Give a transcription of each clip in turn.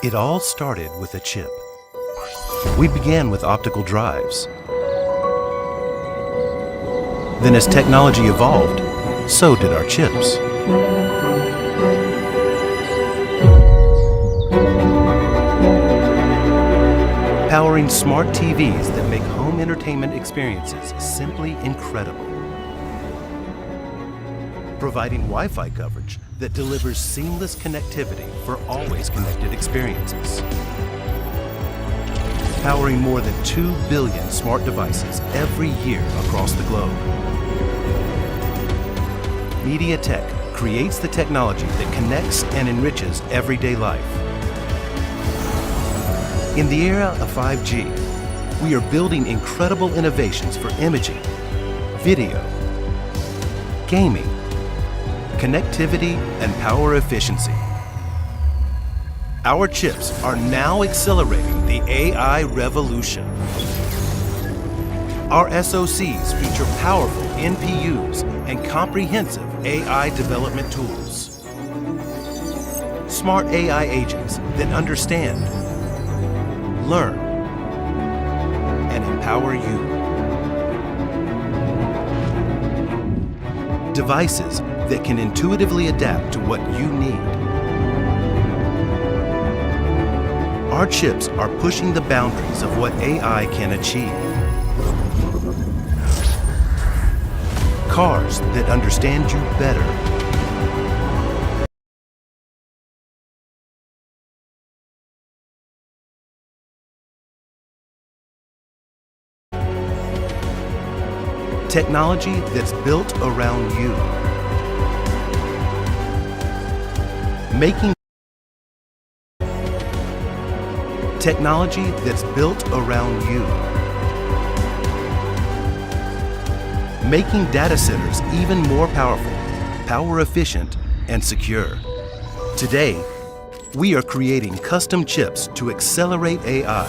It all started with a chip. We began with optical drives. Then as technology evolved, so did our chips. Powering smart TVs that make home entertainment experiences simply incredible. Providing Wi-Fi coverage that delivers seamless connectivity for always connected experiences. Powering more than 2 billion smart devices every year across the globe. MediaTek creates the technology that connects and enriches everyday life. In the era of 5G, we are building incredible innovations for imaging, video, gaming, connectivity, and power efficiency. Our chips are now accelerating the AI revolution. Our SoCs feature powerful NPUs and comprehensive AI development tools. Smart AI agents that understand, learn, and empower you. Devices that can intuitively adapt to what you need. Our chips are pushing the boundaries of what AI can achieve. Cars that understand you better. Technology that's built around you. Making technology that's built around you. Making data centers even more powerful, power efficient, and secure. Today, we are creating custom chips to accelerate AI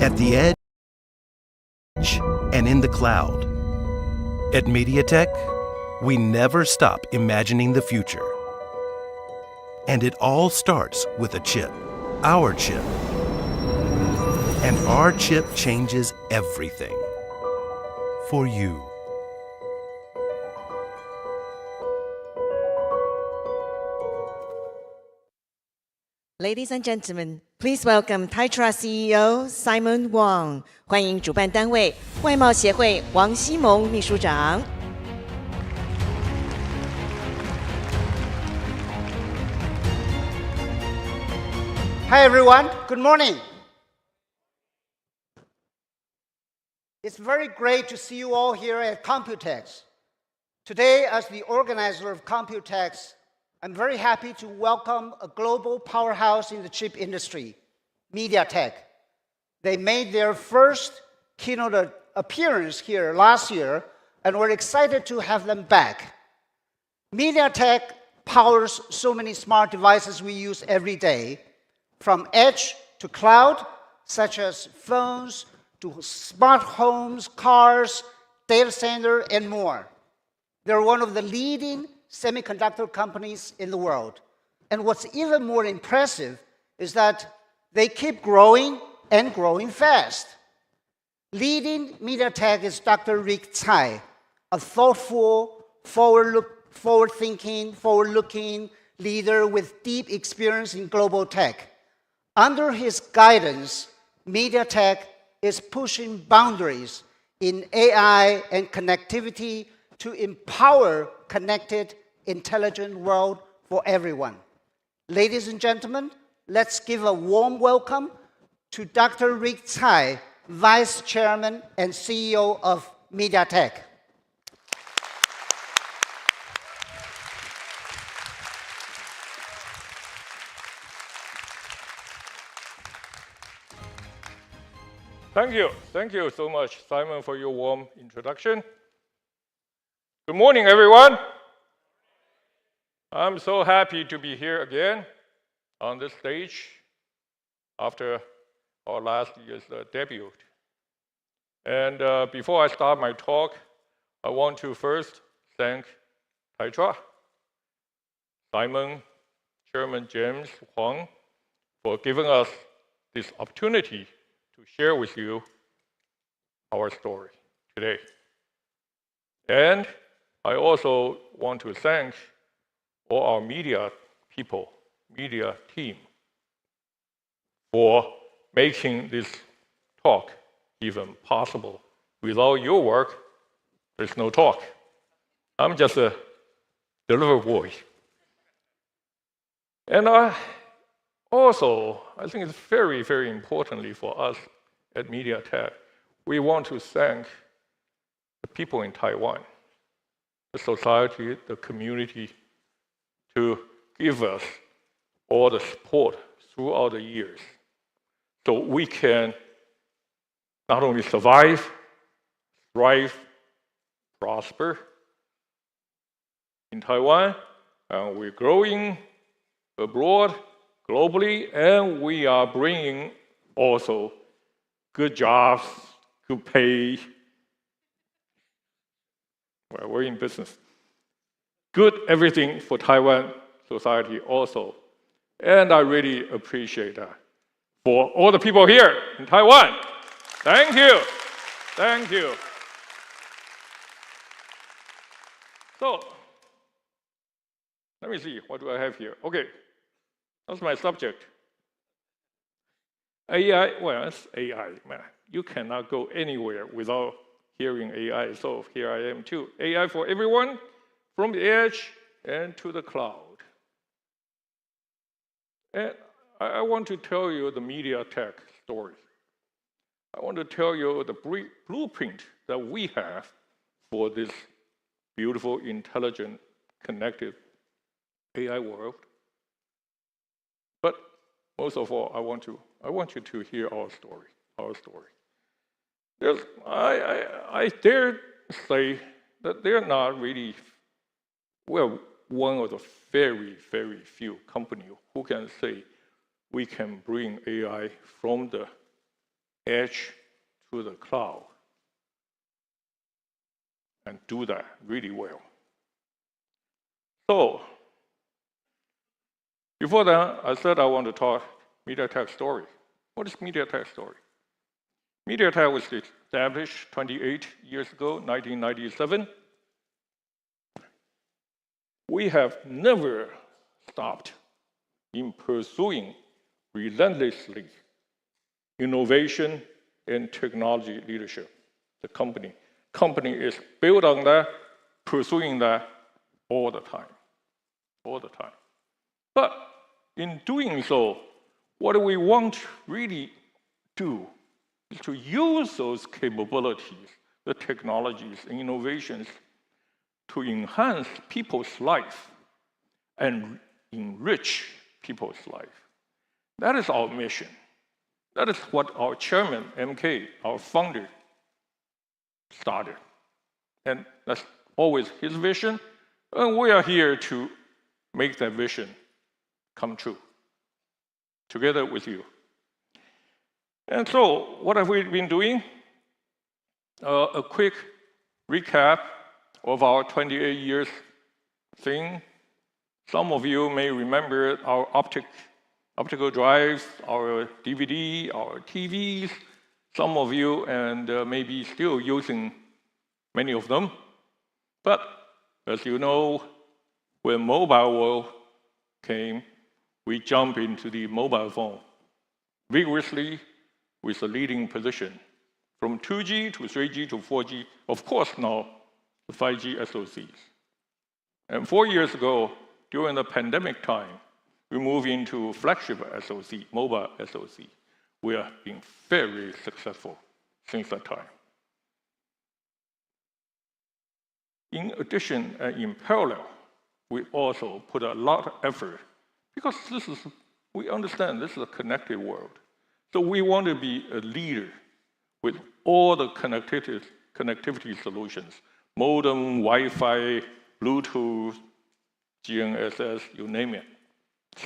at the edge and in the cloud. At MediaTek, we never stop imagining the future. And it all starts with a chip, our chip. And our chip changes everything for you. Ladies and gentlemen, please welcome Titra CEO Simon Wang. 欢迎主办单位外贸协会王希蒙秘书长。Hi everyone, good morning. It's very great to see you all here at Computex. Today, as the organizer of Computex, I'm very happy to welcome a global powerhouse in the chip industry, MediaTek. They made their first keynote appearance here last year, and we're excited to have them back. MediaTek powers so many smart devices we use every day, from edge to cloud, such as phones, to smart homes, cars, data center, and more. They're one of the leading semiconductor companies in the world. And what's even more impressive is that they keep growing and growing fast. Leading MediaTek is Dr. Rick Tsai, a thoughtful, forward-thinking, forward-looking leader with deep experience in global tech. Under his guidance, MediaTek is pushing boundaries in AI and connectivity to empower connected, intelligent world for everyone. Ladies and gentlemen, let's give a warm welcome to Dr. Rick Tsai, Vice Chairman and CEO of MediaTek. Thank you so much, Simon, for your warm introduction. Good morning, everyone. I'm so happy to be here again on this stage after our last year's debut. And before I start my talk, I want to first thank Titra, Simon, Chairman James Huang, for giving us this opportunity to share with you our story today. And I also want to thank all our media people, media team, for making this talk even possible. Without your work, there's no talk. I'm just a delivery boy. And I think it's very, very importantly for us at MediaTek, we want to thank the people in Taiwan, the society, the community, to give us all the support throughout the years so we can not only survive, thrive, prosper in Taiwan, and we're growing abroad, globally, and we are bringing also good jobs, good pay. Well, we're in business. Good everything for Taiwan society also. And I really appreciate that. For all the people here in Taiwan, thank you. Thank you. So, let me see, what do I have here? Okay, that's my subject. AI, well, it's AI, man. You cannot go anywhere without hearing AI, so here I am too. AI for everyone, from the edge and to the cloud. And I want to tell you the MediaTek story. I want to tell you the blueprint that we have for this beautiful, intelligent, connected AI world. But most of all, I want you to hear our story. I dare say that they're not really, well, one of the very, very few companies who can say we can bring AI from the edge to the cloud and do that really well. So, before that, I said I want to talk MediaTek story. What is MediaTek story? MediaTek was established 28 years ago, 1997. We have never stopped in pursuing relentlessly innovation and technology leadership. The company is built on that, pursuing that all the time. But in doing so, what we want to really do is to use those capabilities, the technologies, and innovations to enhance people's life and enrich people's life. That is our mission. That is what our chairman, MK, our founder, started. And that's always his vision. And we are here to make that vision come true, together with you. And so, what have we been doing? A quick recap of our 28 years thing. Some of you may remember our optical drives, our DVD, our TVs. Some of you and maybe still using many of them. But as you know, when mobile world came, we jumped into the mobile phone vigorously with a leading position. From 2G to 3G to 4G, of course now the 5G SoCs. And 4 years ago, during the pandemic time, we moved into flagship SoC, mobile SoC. We have been very successful since that time. In addition and in parallel, we also put a lot of effort because we understand this is a connected world. So we want to be a leader with all the connectivity solutions, modem, Wi-Fi, Bluetooth, GNSS, you name it,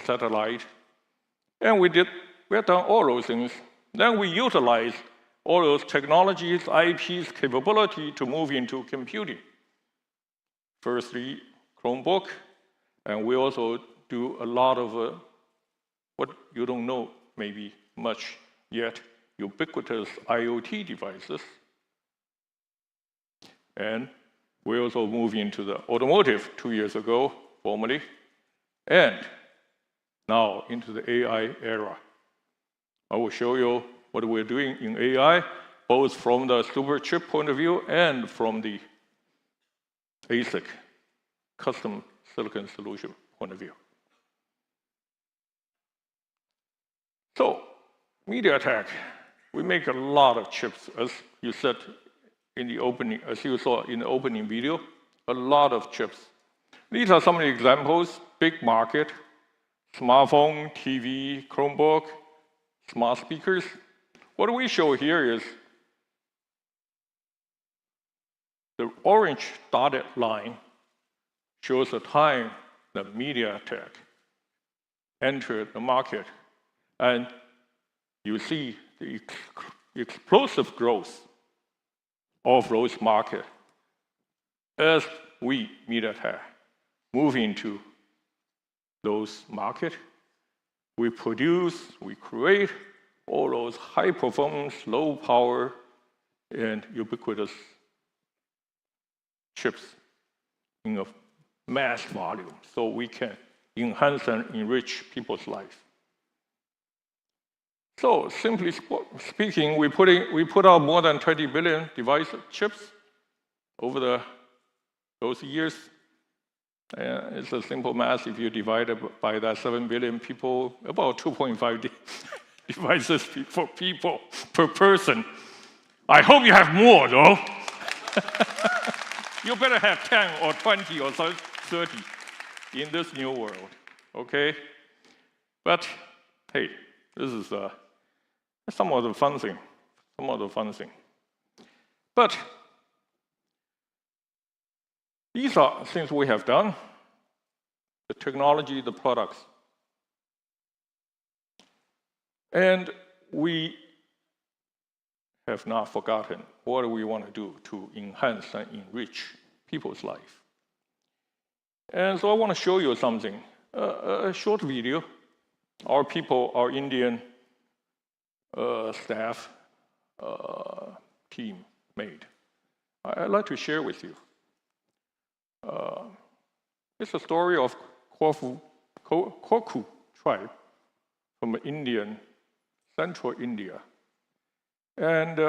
satellite. And we have done all those things. Then we utilize all those technologies, IPs, capability to move into computing. Firstly, Chromebook, and we also do a lot of what you don't know maybe much yet, ubiquitous IoT devices. And we also moved into the automotive 2 years ago, formally, and now into the AI era. I will show you what we're doing in AI, both from the super chip point of view and from the ASIC, custom silicon solution point of view. So, MediaTek, we make a lot of chips, as you said in the opening, as you saw in the opening video, a lot of chips. These are some of the examples, big market, smartphone, TV, Chromebook, smart speakers. What we show here is the orange dotted line shows the time that MediaTek entered the market. And you see the explosive growth of those markets as we, MediaTek, move into those markets. We produce, we create all those high performance, low power, and ubiquitous chips in a mass volume so we can enhance and enrich people's life. So simply speaking, we put out more than 20 billion device chips over those years. It's a simple math. If you divide it by that 7 billion people, about 2.5 devices per person. I hope you have more, though. You better have 10 or 20 or 30 in this new world, okay? But hey, this is some of the fun thing. But these are things we have done, the technology, the products. And we have not forgotten what we want to do to enhance and enrich people's life. And so I want to show you something, a short video our people, our Indian staff team made. I'd like to share with you. It's a story of Korku tribe from Indian, central India. And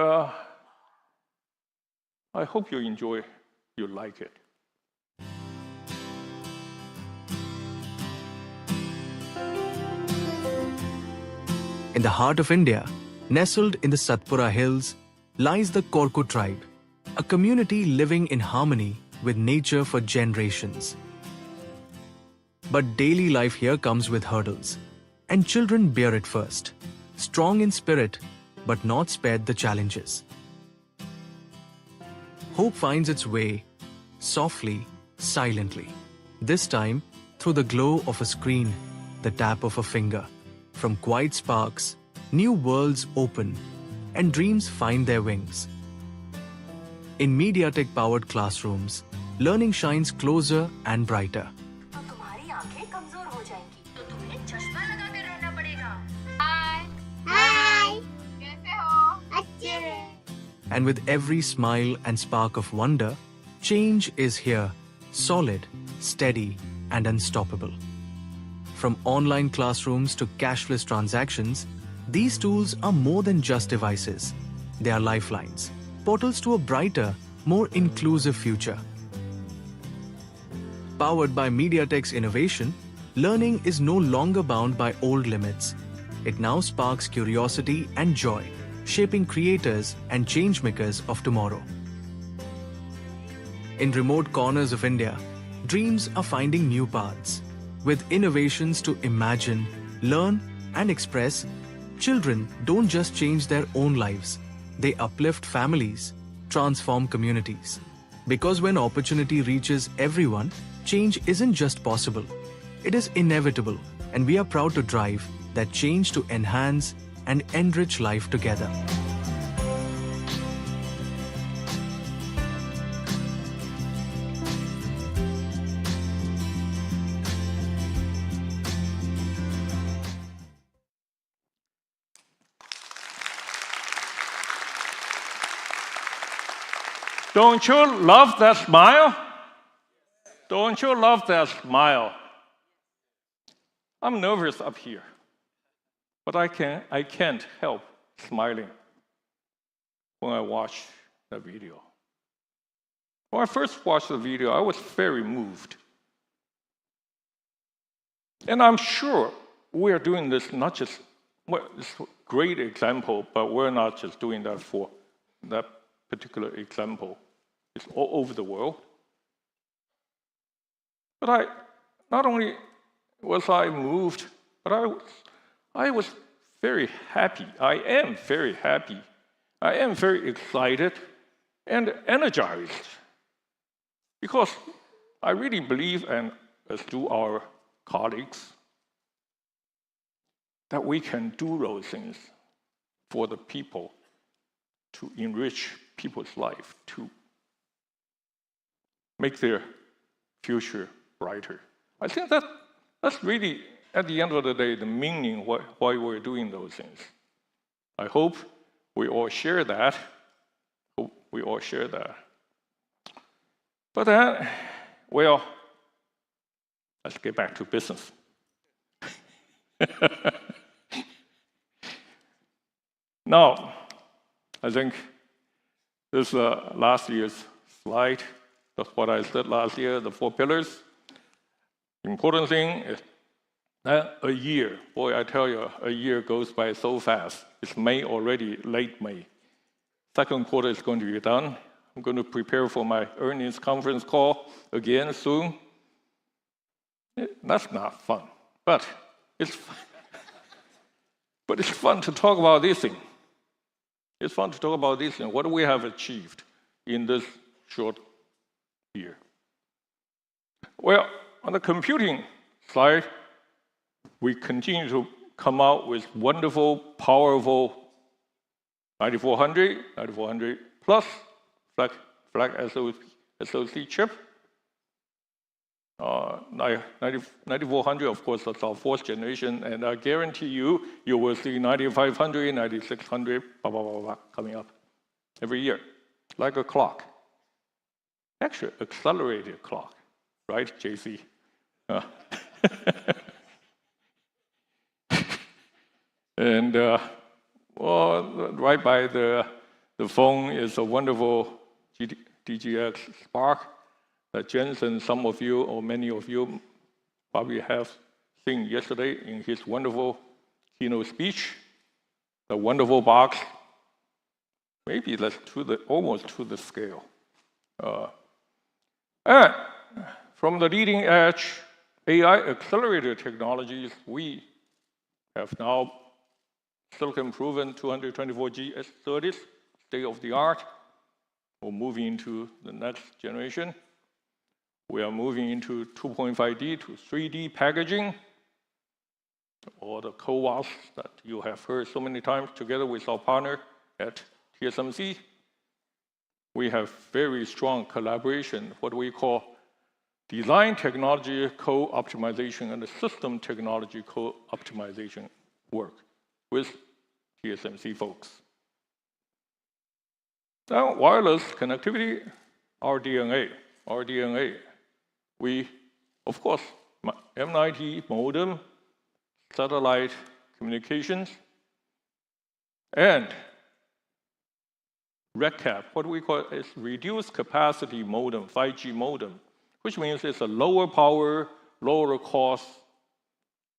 I hope you like it. In the heart of India, nestled in the Satpura hills, lies the Korku tribe, a community living in harmony with nature for generations. But daily life here comes with hurdles, and children bear it first, strong in spirit, but not spared the challenges. Hope finds its way, softly, silently, this time through the glow of a screen, the tap of a finger. From quiet sparks, new worlds open, and dreams find their wings. In MediaTek-powered classrooms, learning shines closer and brighter. And with every smile and spark of wonder, change is here, solid, steady, and unstoppable. From online classrooms to cashless transactions, these tools are more than just devices. They are lifelines, portals to a brighter, more inclusive future. Powered by MediaTek's innovation, learning is no longer bound by old limits. It now sparks curiosity and joy, shaping creators and changemakers of tomorrow. In remote corners of India, dreams are finding new paths. With innovations to imagine, learn, and express, children don't just change their own lives. They uplift families, transform communities. Because when opportunity reaches everyone, change isn't just possible. It is inevitable, and we are proud to drive that change to enhance and enrich life together. Don't you love that smile? Don't you love that smile? I'm nervous up here, but I can't help smiling when I watch the video. When I first watched the video, I was very moved. And I'm sure we are doing this not just, well, it's a great example, but we're not just doing that for that particular example. It's all over the world. But not only was I moved, but I was very happy. I am very happy. I am very excited and energized. Because I really believe, and as do our colleagues, that we can do those things for the people to enrich people's life, to make their future brighter. I think that's really, at the end of the day, the meaning why we're doing those things. I hope we all share that. But then, well, let's get back to business. Now, I think this last year's slide, that's what I said last year, the 4 pillars. The important thing is that a year, boy, I tell you, a year goes by so fast. It's May already, late May. Second quarter is going to be done. I'm going to prepare for my earnings conference call again soon. That's not fun, but it's fun to talk about this thing. It's fun to talk about this thing. What do we have achieved in this short year? Well, on the computing side, we continue to come out with wonderful, powerful 9400 plus flag SoC chip. 9400, of course, that's our 4th generation, and I guarantee you will see 9500, 9600, coming up every year, like a clock. Actually, accelerated clock, right, JC? And well, right by the phone is a wonderful DGX Spark that Jensen, some of you or many of you probably have seen yesterday in his wonderful keynote speech. The wonderful box, maybe that's almost to the scale. And from the leading edge AI accelerator technologies, we have now silicon-proven 224G S30s, state-of-the-art. We're moving into the next generation. We are moving into 2.5D to 3D packaging, or the CoWoS that you have heard so many times, together with our partner at TSMC. We have very strong collaboration, what we call design technology co-optimization and the system technology co-optimization work with TSMC folks. Now, wireless connectivity, our DNA. We, of course, M90 modem, satellite communications, and RedCap, what we call is reduced capacity modem, 5G modem, which means it's a lower power, lower cost,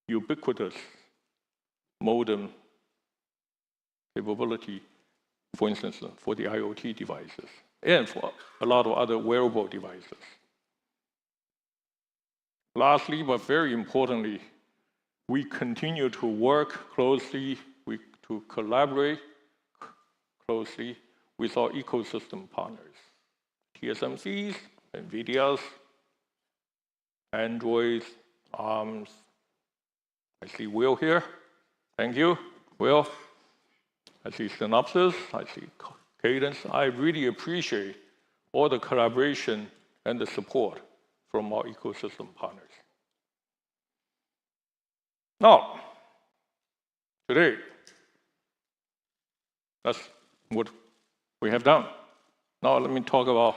ubiquitous modem capability, for instance, for the IoT devices and for a lot of other wearable devices. Lastly, but very importantly, we continue to work closely, to collaborate closely with our ecosystem partners, TSMC's, Nvidia's, Android's, ARM's. I see Will here. Thank you, Will. I see Synopsys, I see Cadence. I really appreciate all the collaboration and the support from our ecosystem partners. Now, today, that's what we have done. Now let me talk about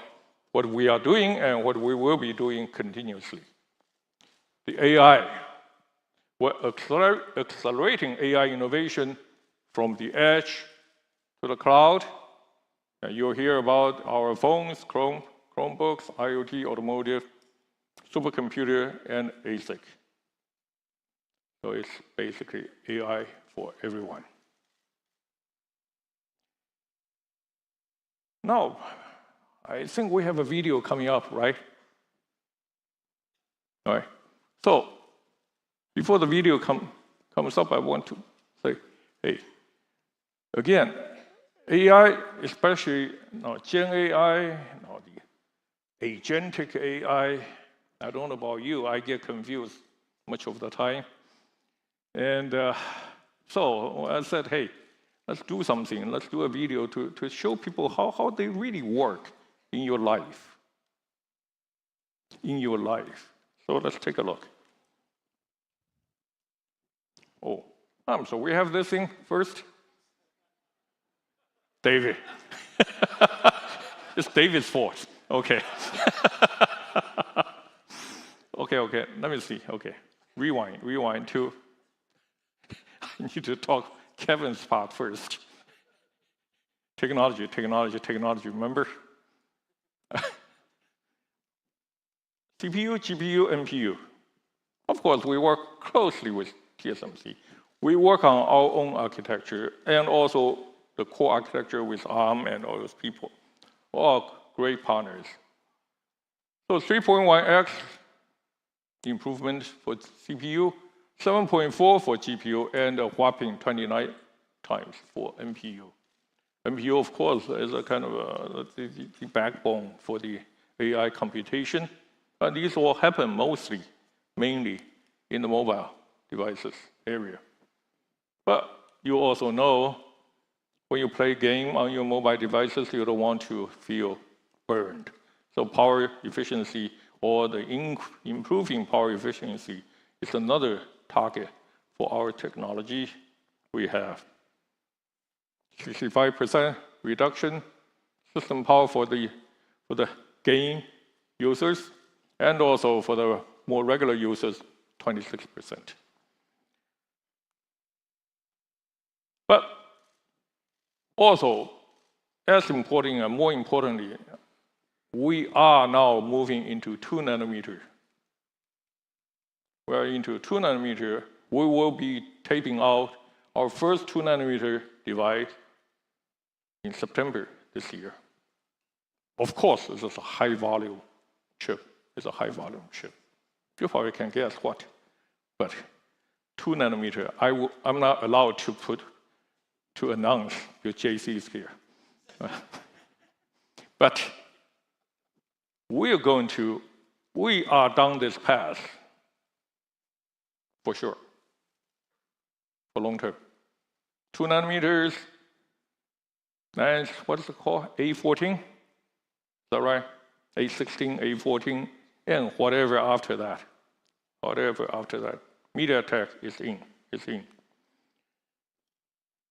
what we are doing and what we will be doing continuously. The AI, we're accelerating AI innovation from the edge to the cloud. And you'll hear about our phones, Chromebooks, IoT, automotive, supercomputer, and ASIC. So it's basically AI for everyone. Now, I think we have a video coming up, right? All right. So, before the video comes up, I want to say, hey, again, AI, especially Gen AI, the agentic AI, I don't know about you, I get confused much of the time. And so I said, hey, let's do something. Let's do a video to show people how they really work in your life. In your life. So let's take a look. Oh, so we have this thing first. David. It's David's fault. Okay. Okay, let me see. Okay, rewind to, I need to talk Kevin's part first. Technology, remember? CPU, GPU, NPU. Of course, we work closely with TSMC. We work on our own architecture and also the core architecture with ARM and all those people. All great partners. So 3.1x improvement for CPU, 7.4 for GPU, and a whopping 29 times for NPU. NPU, of course, is a kind of the backbone for the AI computation. And these all happen mainly in the mobile devices area. But you also know when you play a game on your mobile devices, you don't want to feel burned. So power efficiency or the improving power efficiency is another target for our technology. We have 65% reduction system power for the game users, and also for the more regular users, 26%. But also, as important and more importantly, we are now moving into 2 nanometer. We are into 2 nanometer. We will be taping out our first 2 nanometer device in September this year. Of course, this is a high volume chip. It's a high volume chip. You probably can guess what. But 2 nanometer, I'm not allowed to announce your JCs here. But we are down this path for sure, for long term. 2 nanometers, and what is it called? A14? Is that right? A16, A14, and whatever after that. MediaTek is in.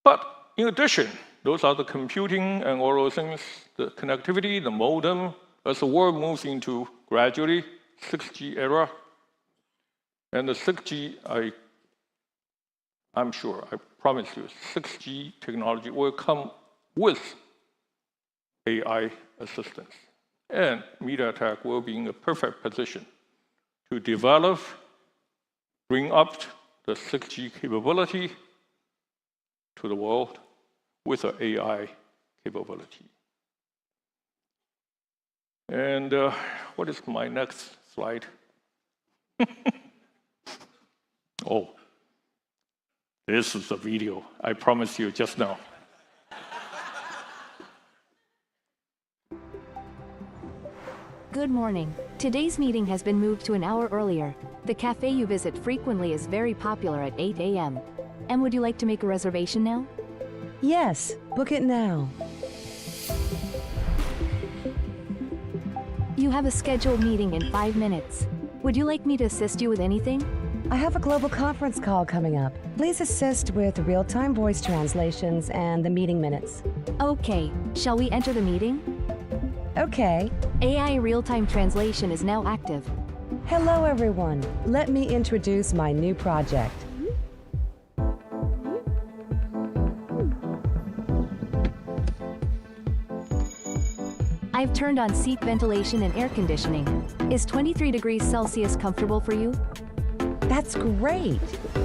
But in addition, those are the computing and all those things, the connectivity, the modem, as the world moves into gradually 6G era. And the 6G, I'm sure, I promise you, 6G technology will come with AI assistance. And MediaTek will be in a perfect position to develop, bring up the 6G capability to the world with an AI capability. And what is my next slide? Oh, this is the video I promised you just now. Good morning. Today's meeting has been moved to an hour earlier. The cafe you visit frequently is very popular at 8 a.m. And would you like to make a reservation now? Yes, book it now. You have a scheduled meeting in 5 minutes. Would you like me to assist you with anything? I have a global conference call coming up. Please assist with real-time voice translations and the meeting minutes. Okay, shall we enter the meeting? Okay. AI real-time translation is now active. Hello, everyone. Let me introduce my new project. I've turned on seat ventilation and air conditioning. Is 23 degrees Celsius comfortable for you? That's great.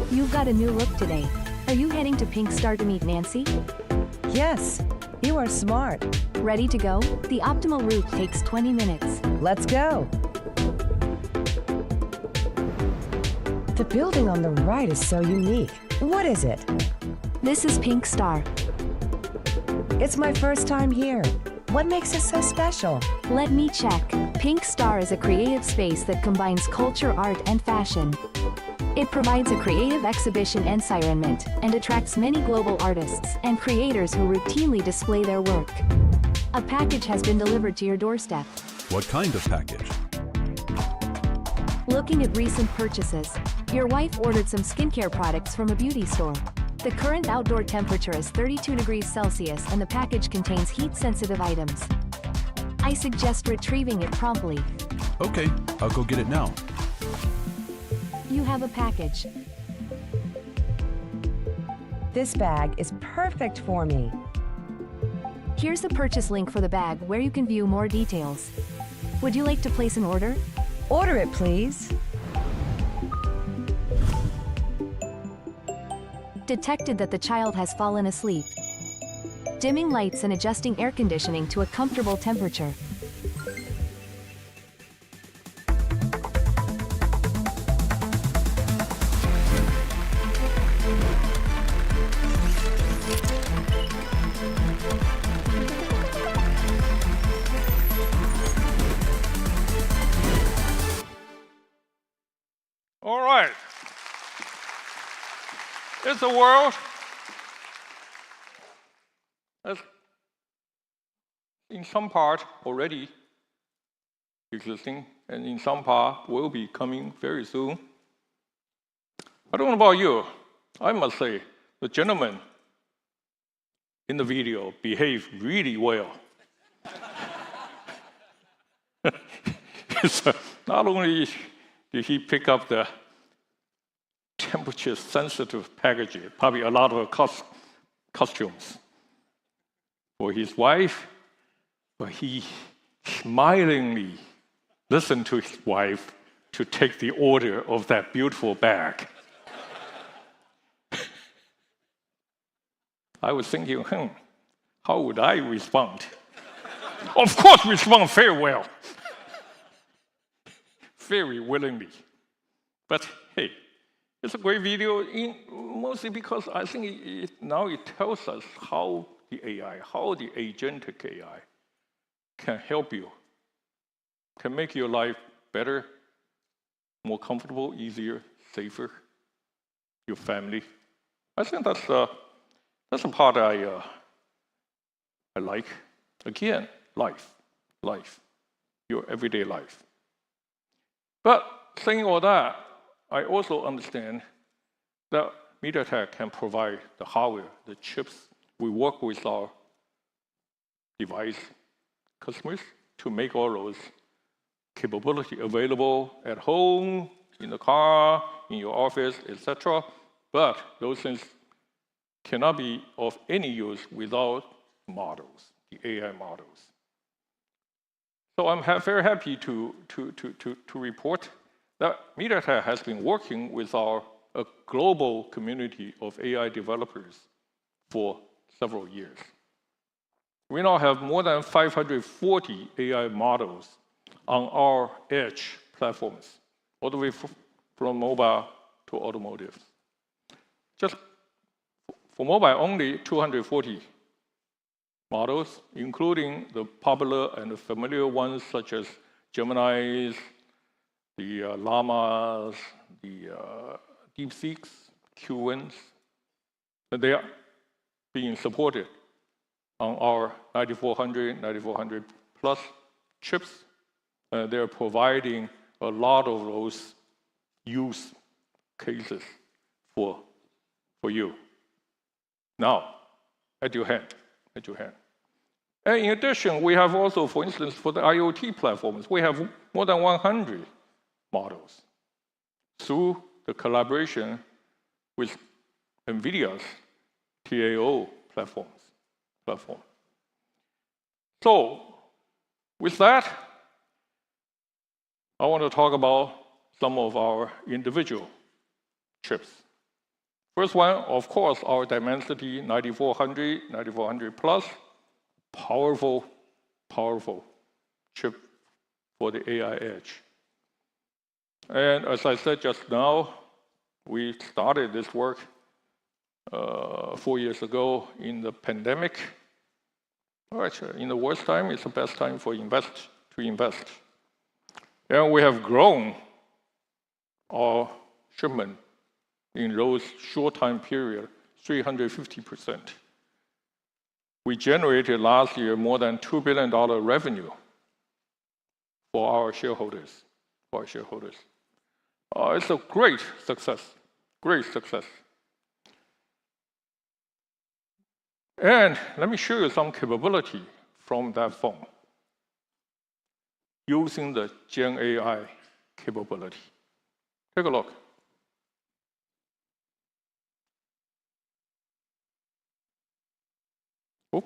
You've got a new look today. Are you heading to Pink Star to meet Nancy? Yes, you are smart. Ready to go? The optimal route takes 20 minutes. Let's go. The building on the right is so unique. What is it? This is Pink Star. It's my first time here. What makes it so special? Let me check. Pink Star is a creative space that combines culture, art, and fashion. It provides a creative exhibition environment and attracts many global artists and creators who routinely display their work. A package has been delivered to your doorstep. What kind of package? Looking at recent purchases, your wife ordered some skincare products from a beauty store. The current outdoor temperature is 32 degrees Celsius and the package contains heat-sensitive items. I suggest retrieving it promptly. Okay, I'll go get it now. You have a package. This bag is perfect for me. Here's the purchase link for the bag where you can view more details. Would you like to place an order? Order it, please. Detected that the child has fallen asleep. Dimming lights and adjusting air conditioning to a comfortable temperature. All right. It's a world that's in some part already existing, and in some part will be coming very soon. I don't know about you. I must say, the gentleman in the video behaved really well. Not only did he pick up the temperature-sensitive packaging, probably a lot of costumes for his wife, but he smilingly listened to his wife to take the order of that beautiful bag. I was thinking, how would I respond? Of course, respond very well. Very willingly. But hey, it's a great video, mostly because I think now it tells us how the AI, how the agentic AI can help you, can make your life better, more comfortable, easier, safer, your family. I think that's a part I like. Again, life, your everyday life. But saying all that, I also understand that MediaTek can provide the hardware, the chips. We work with our device customers to make all those capability available at home, in the car, in your office, etc. But those things cannot be of any use without models, the AI models. So I'm very happy to report that MediaTek has been working with a global community of AI developers for several years. We now have more than 540 AI models on our edge platforms, all the way from mobile to automotive. Just for mobile only, 240 models, including the popular and familiar ones such as Gemini's, the Llamas, the DeepSeeks, Q1s. They are being supported on our 9400 plus chips. They're providing a lot of those use cases for you. Now, at your hand. And in addition, we have also, for instance, for the IoT platforms, we have more than 100 models through the collaboration with Nvidia's TAO platform. So, with that, I want to talk about some of our individual chips. First one, of course, our Dimensity 9400, 9400 Plus, powerful chip for the AI edge. And as I said just now, we started this work 4 years ago in the pandemic. Actually, in the worst time, it's the best time to invest. And we have grown our shipment in those short time period, 350%. We generated last year more than $2 billion revenue for our shareholders. It's a great success. And let me show you some capability from that phone using the Gen AI capability. Take a look. Oh.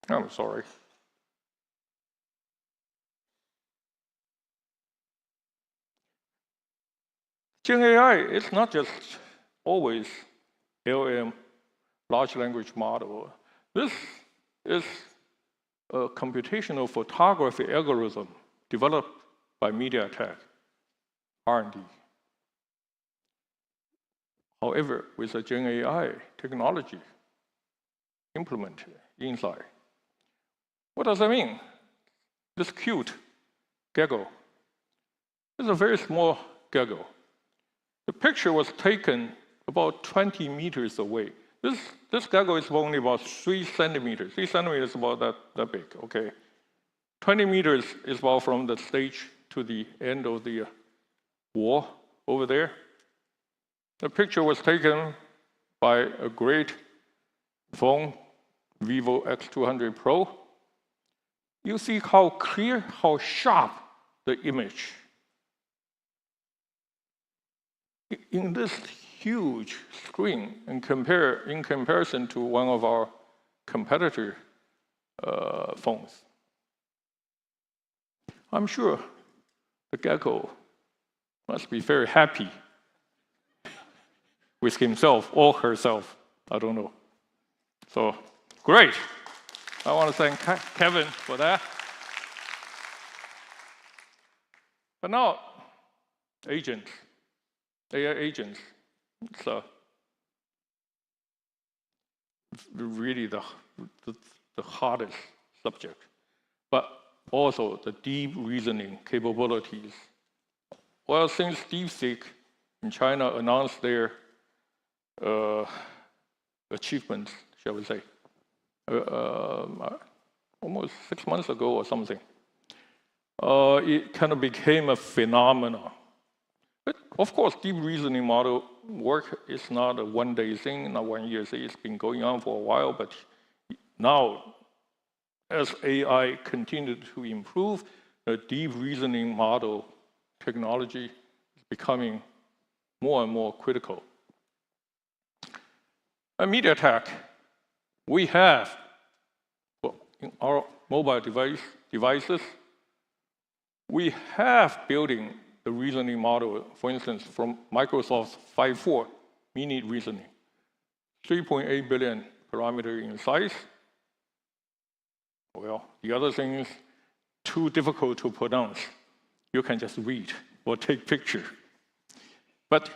I'm sorry. Gen AI is not just always LM, large language model. This is a computational photography algorithm developed by MediaTek R&D. However, with the Gen AI technology implemented inside. What does that mean? This cute gecko is a very small gecko. The picture was taken about 20 meters away. This gecko is only about 3 centimeters. 3 centimeters is about that big, okay? 20 meters is about from the stage to the end of the wall over there. The picture was taken by a great phone, Vivo X200 Pro. You see how clear, how sharp the image. In this huge screen, in comparison to one of our competitor phones. I'm sure the gecko must be very happy with himself or herself. I don't know. So, great. I want to thank Kevin for that. But now, AI agents, it's really the hardest subject, but also the deep reasoning capabilities. Well, since DeepSeek in China announced their achievements, shall we say, almost 6 months ago or something, it kind of became a phenomenon. But of course, deep reasoning model work is not a one-day thing, not 1 year thing. It's been going on for a while, but now, as AI continued to improve, the deep reasoning model technology is becoming more and more critical. At MediaTek, we have, in our mobile devices, we have building the reasoning model, for instance, from Microsoft's 5.4 mini reasoning, 3.8 billion parameter in size. Well, the other thing is too difficult to pronounce. You can just read or take picture. But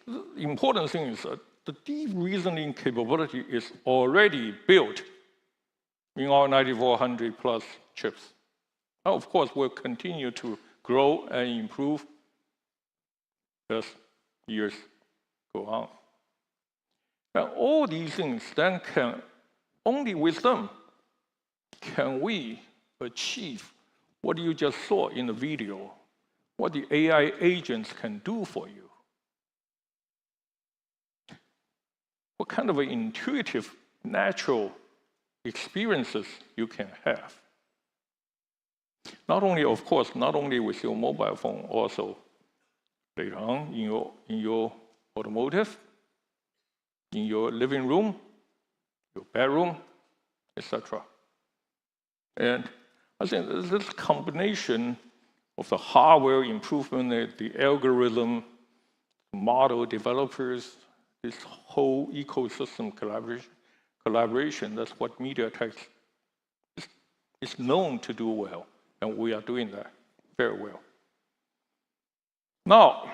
the important thing is that the deep reasoning capability is already built in our 9400 plus chips. Now, of course, we'll continue to grow and improve as years go on. And all these things then can, only with them, can we achieve what you just saw in the video, what the AI agents can do for you. what kind of intuitive, natural experiences you can have. Not only, of course, not only with your mobile phone, also later on in your automotive, in your living room, your bedroom, etc. And I think this combination of the hardware improvement, the algorithm, model developers, this whole ecosystem collaboration, that's what MediaTek is known to do well, and we are doing that very well. Now,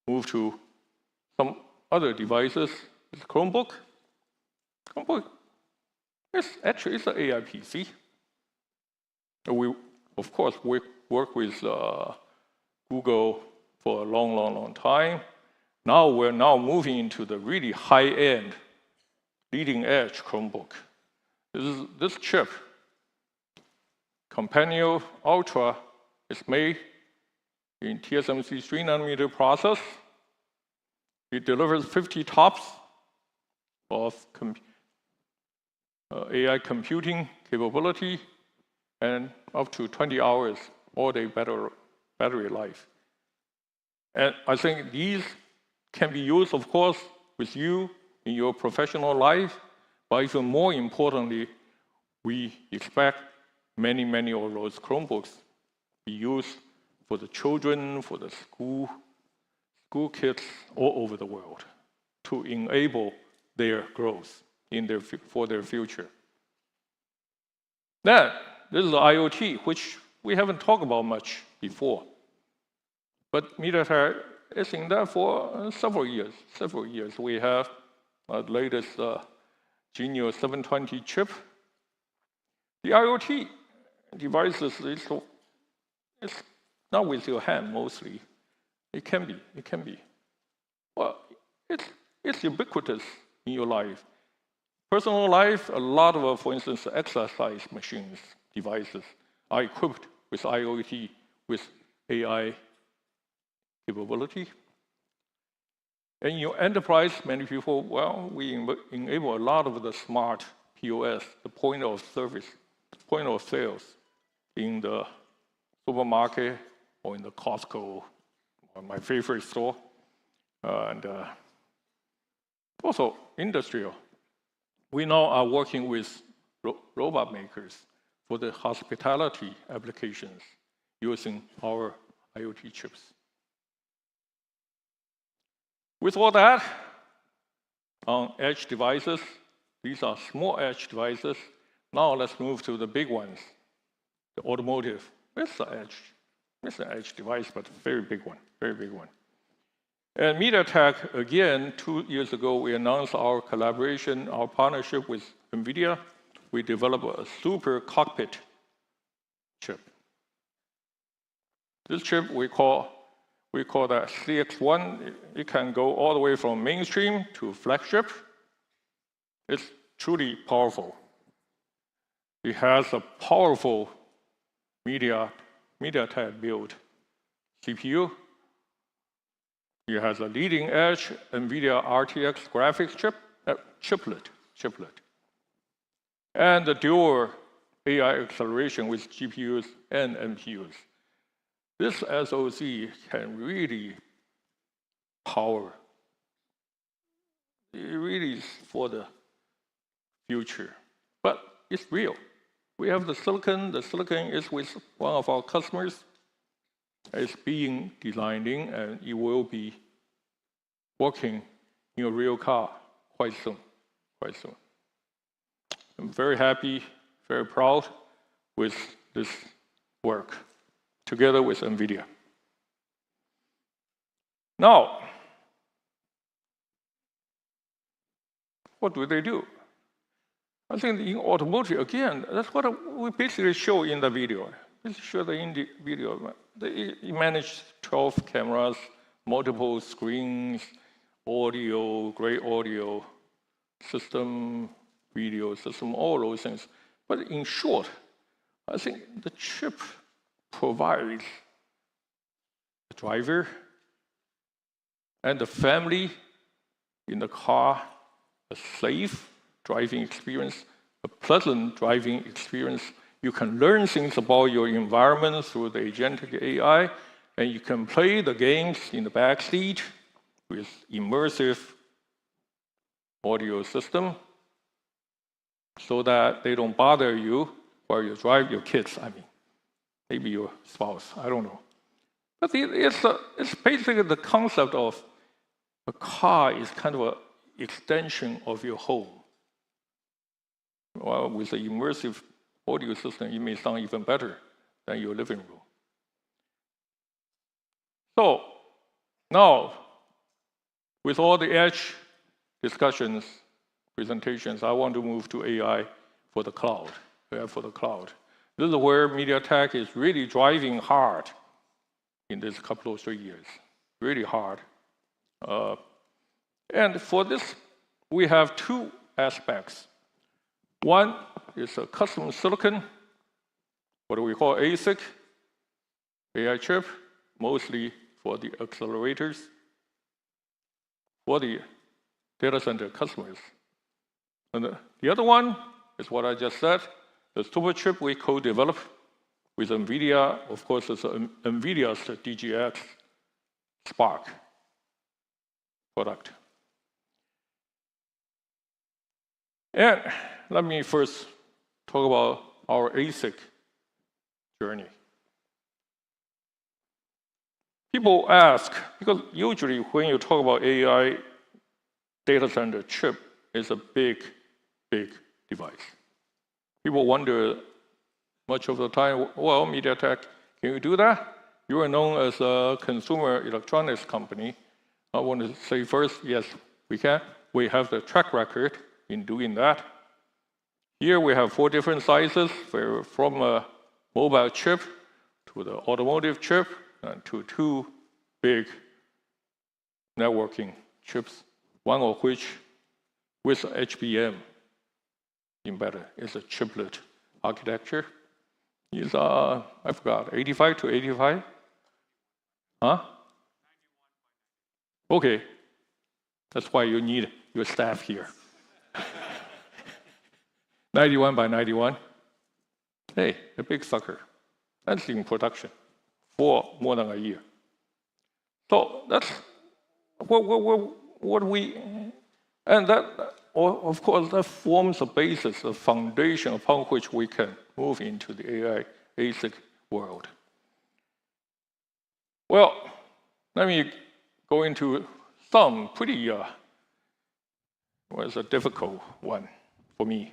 move to some other devices. It's Chromebook. Chromebook is actually an AI PC. We, of course, work with Google for a long time. Now we're moving into the really high-end, leading-edge Chromebook. This chip, Companion Ultra, is made in TSMC 3nm process. It delivers 50 TOPS of AI computing capability and up to 20 hours all-day battery life. And I think these can be used, of course, with you in your professional life, but even more importantly, we expect many of those Chromebooks be used for the children, for the school kids all over the world to enable their growth for their future. Then, this is the IoT, which we haven't talked about much before. But MediaTek is in there for several years. We have the latest Genio 720 chip. The IoT devices, it's not with your hand mostly. It can be. Well, it's ubiquitous in your life. Personal life, a lot of, for instance, exercise machines, devices are equipped with IoT, with AI capability. And in your enterprise, many people, well, we enable a lot of the smart POS, the point of sales in the supermarket or in the Costco, or my favorite store, and also industrial. We now are working with robot makers for the hospitality applications using our IoT chips. With all that, on edge devices, these are small edge devices. Now let's move to the big ones, the automotive. It's an edge device, but very big one. And MediaTek, again, 2 years ago, we announced our collaboration, our partnership with Nvidia. We developed a super cockpit chip. This chip we call that CX1. It can go all the way from mainstream to flagship. It's truly powerful. It has a powerful MediaTek built CPU. It has a leading edge Nvidia RTX graphics chiplet. And the dual AI acceleration with GPUs and NPUs. This SoC can really power. It really is for the future. But it's real. We have the silicon. The silicon is with one of our customers. It's being designed in, and it will be working in a real car quite soon. I'm very happy, very proud with this work together with Nvidia. Now, what do they do? I think in automotive, again, that's what we basically show in the video. They manage 12 cameras, multiple screens, audio, great audio system, video system, all those things. But in short, I think the chip provides the driver and the family in the car a safe driving experience, a pleasant driving experience. You can learn things about your environment through the agentic AI, and you can play the games in the back seat with immersive audio system so that they don't bother you while you drive your kids, maybe your spouse, I don't know. But it's basically the concept of a car is kind of an extension of your home. Well, with the immersive audio system, it may sound even better than your living room. So now, with all the edge discussions, presentations, I want to move to AI for the cloud. AI for the cloud. This is where MediaTek is really driving hard in this couple of 3 years, really hard. And for this, we have two aspects. One is a custom silicon, what we call ASIC, AI chip, mostly for the accelerators, for the data center customers. And the other one is what I just said, the super chip we co-developed with Nvidia. Of course, it's Nvidia's DGX Spark product. And let me first talk about our ASIC journey. People ask, because usually when you talk about AI data center chip, it's a big, big device. People wonder much of the time, well, MediaTek, can you do that? You are known as a consumer electronics company. I want to say first, yes, we can. We have the track record in doing that. Here we have 4 different sizes, from a mobile chip to the automotive chip and to 2 big networking chips, one of which with HBM embedded is a chiplet architecture. Is I forgot, 85 to 85? Huh? Okay, that's why you need your staff here. 91 by 91. Hey, a big sucker. That's in production for more than a year. So that's what we, and that, of course, that forms the basis, the foundation upon which we can move into the AI ASIC world. Well, let me go into some pretty, was a difficult one for me.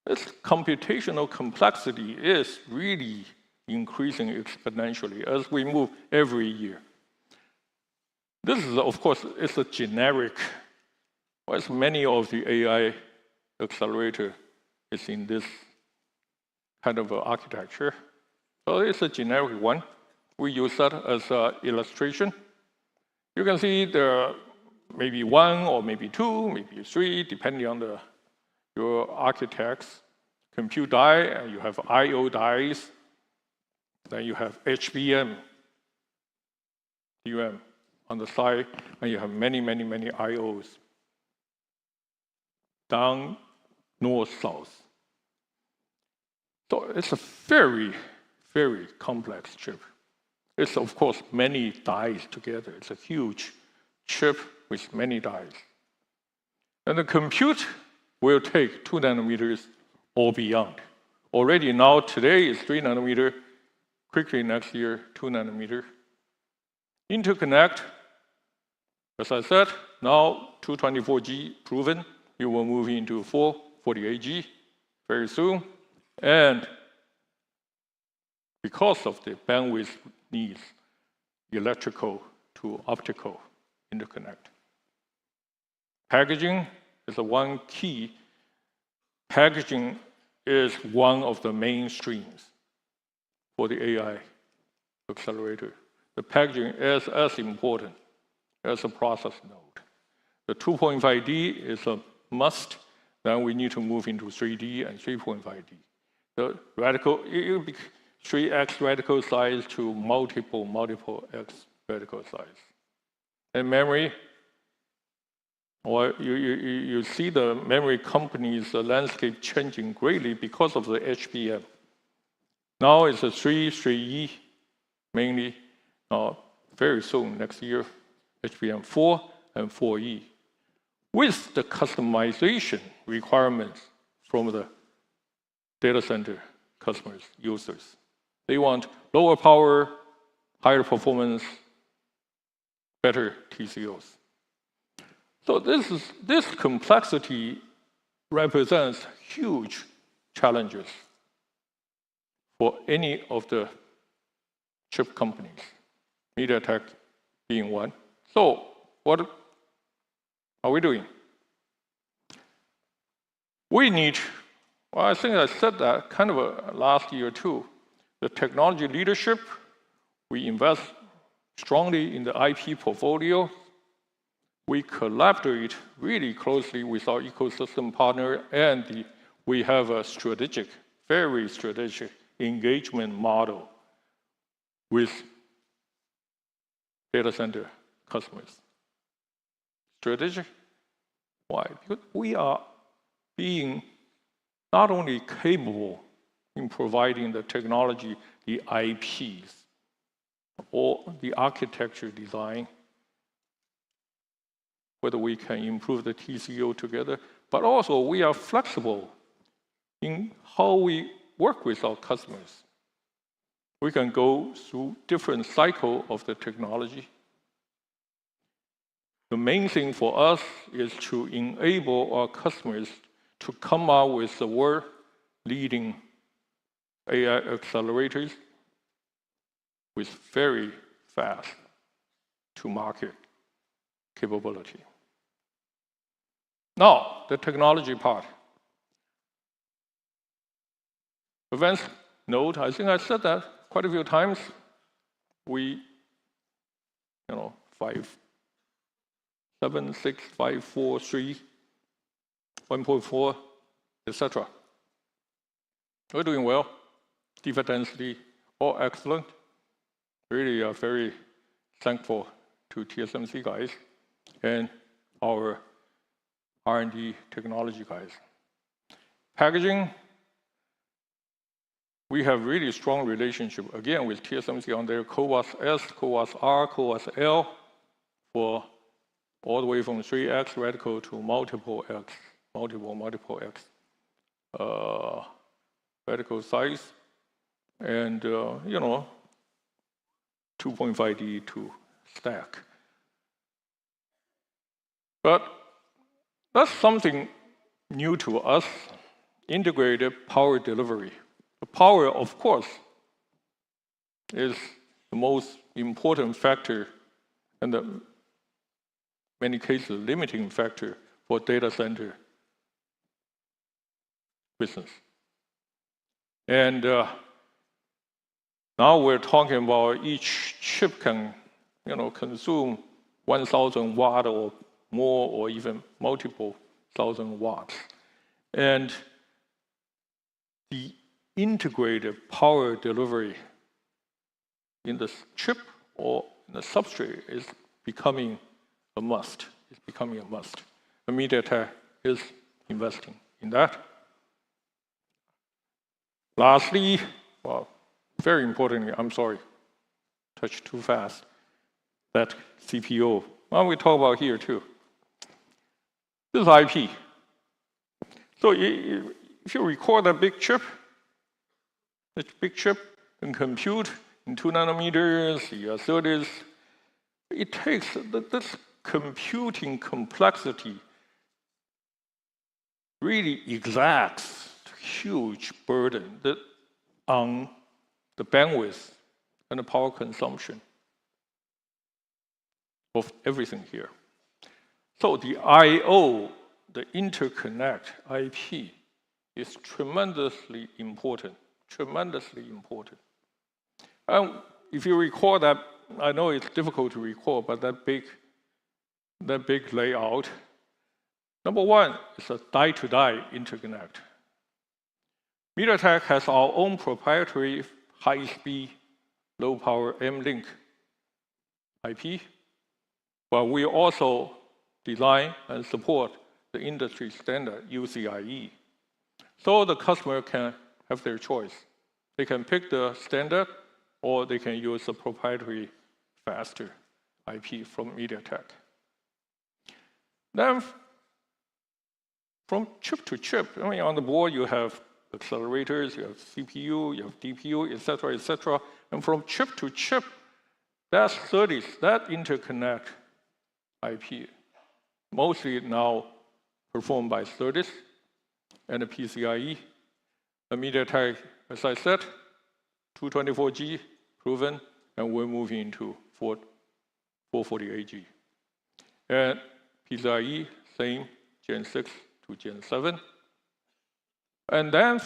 This computational complexity is really increasing exponentially as we move every year. This is, of course, it's a generic, as many of the AI accelerator is in this kind of architecture. So it's a generic one. We use that as an illustration. You can see there are maybe 1 or maybe 2, maybe 3, depending on your architect's compute die, and you have I/O dies. Then you have HBM, DRAM on the side, and you have many, many, many I/Os. Down, north, south. So it's a very, very complex chip. It's, of course, many dies together. It's a huge chip with many dies. And the compute will take 2 nanometers or beyond. Already now, today is 3 nanometer. Quickly next year, 2 nanometer. Interconnect, as I said, now 224G proven. You will move into 448G very soon. And because of the bandwidth needs, electrical to optical interconnect. Packaging is the one key. Packaging is one of the main streams for the AI accelerator. The packaging is as important as the process node. The 2.5D is a must. Then we need to move into 3D and 3.5D. The radical, 3x radical size to multiple x radical size. And memory, or you see the memory companies' landscape changing greatly because of the HBM. Now it's a 3E mainly. Very soon, next year, HBM4 and 4E, with the customization requirements from the data center customers, users. They want lower power, higher performance, better TCOs. So this complexity represents huge challenges for any of the chip companies, MediaTek being one. So what are we doing? We need, well, I think I said that kind of last year too, the technology leadership. We invest strongly in the IP portfolio. We collaborate really closely with our ecosystem partner, and we have a strategic, very strategic engagement model with data center customers. Strategic? Why? Because we are being not only capable in providing the technology, the IPs, or the architecture design, whether we can improve the TCO together, but also we are flexible in how we work with our customers. We can go through different cycles of the technology. The main thing for us is to enable our customers to come out with the world-leading AI accelerators with very fast to market capability. Now, the technology part. Advanced node, I think I said that quite a few times. We, 5, 7, 6, 5, 4, 3, 1.4, etc. We're doing well. Defect density, all excellent. Really are very thankful to TSMC guys and our R&D technology guys. Packaging, we have really strong relationship, again, with TSMC on their CoWoS-S, CoWoS-R, CoWoS-L, for all the way from 3x reticle to multiple X reticle size, and 2.5D to stack. But that's something new to us, integrated power delivery. The power, of course, is the most important factor and in many cases limiting factor for data center business. And now we're talking about each chip can consume 1,000 watt or more, or even multiple thousand watts. And the integrated power delivery in the chip or in the substrate is becoming a must. It's becoming a must. And MediaTek is investing in that. Lastly, well, very importantly, I'm sorry, touched too fast, that CPO. Well, we talk about here too. This is IP. So if you record that big chip and compute in 2 nanometers, the SerDes, it takes this computing complexity really exacts huge burden on the bandwidth and the power consumption of everything here. So the I/O, the interconnect IP, is tremendously important. Tremendously important. And if you recall that, I know it's difficult to recall, but that big layout. Number one is a die-to-die interconnect. MediaTek has our own proprietary high-speed, low-power M-Link IP, but we also design and support the industry standard UCIe. So the customer can have their choice. They can pick the standard, or they can use the proprietary faster IP from MediaTek. Then, from chip to chip, I mean, on the board you have accelerators, you have CPU, you have DPU, etc., etc. And from chip to chip, that's SerDes, that interconnect IP, mostly now performed by SerDes and the PCIe. The MediaTek, as I said, 224G proven, and we're moving into 448G. And PCIe, same, Gen 6 to Gen 7. And then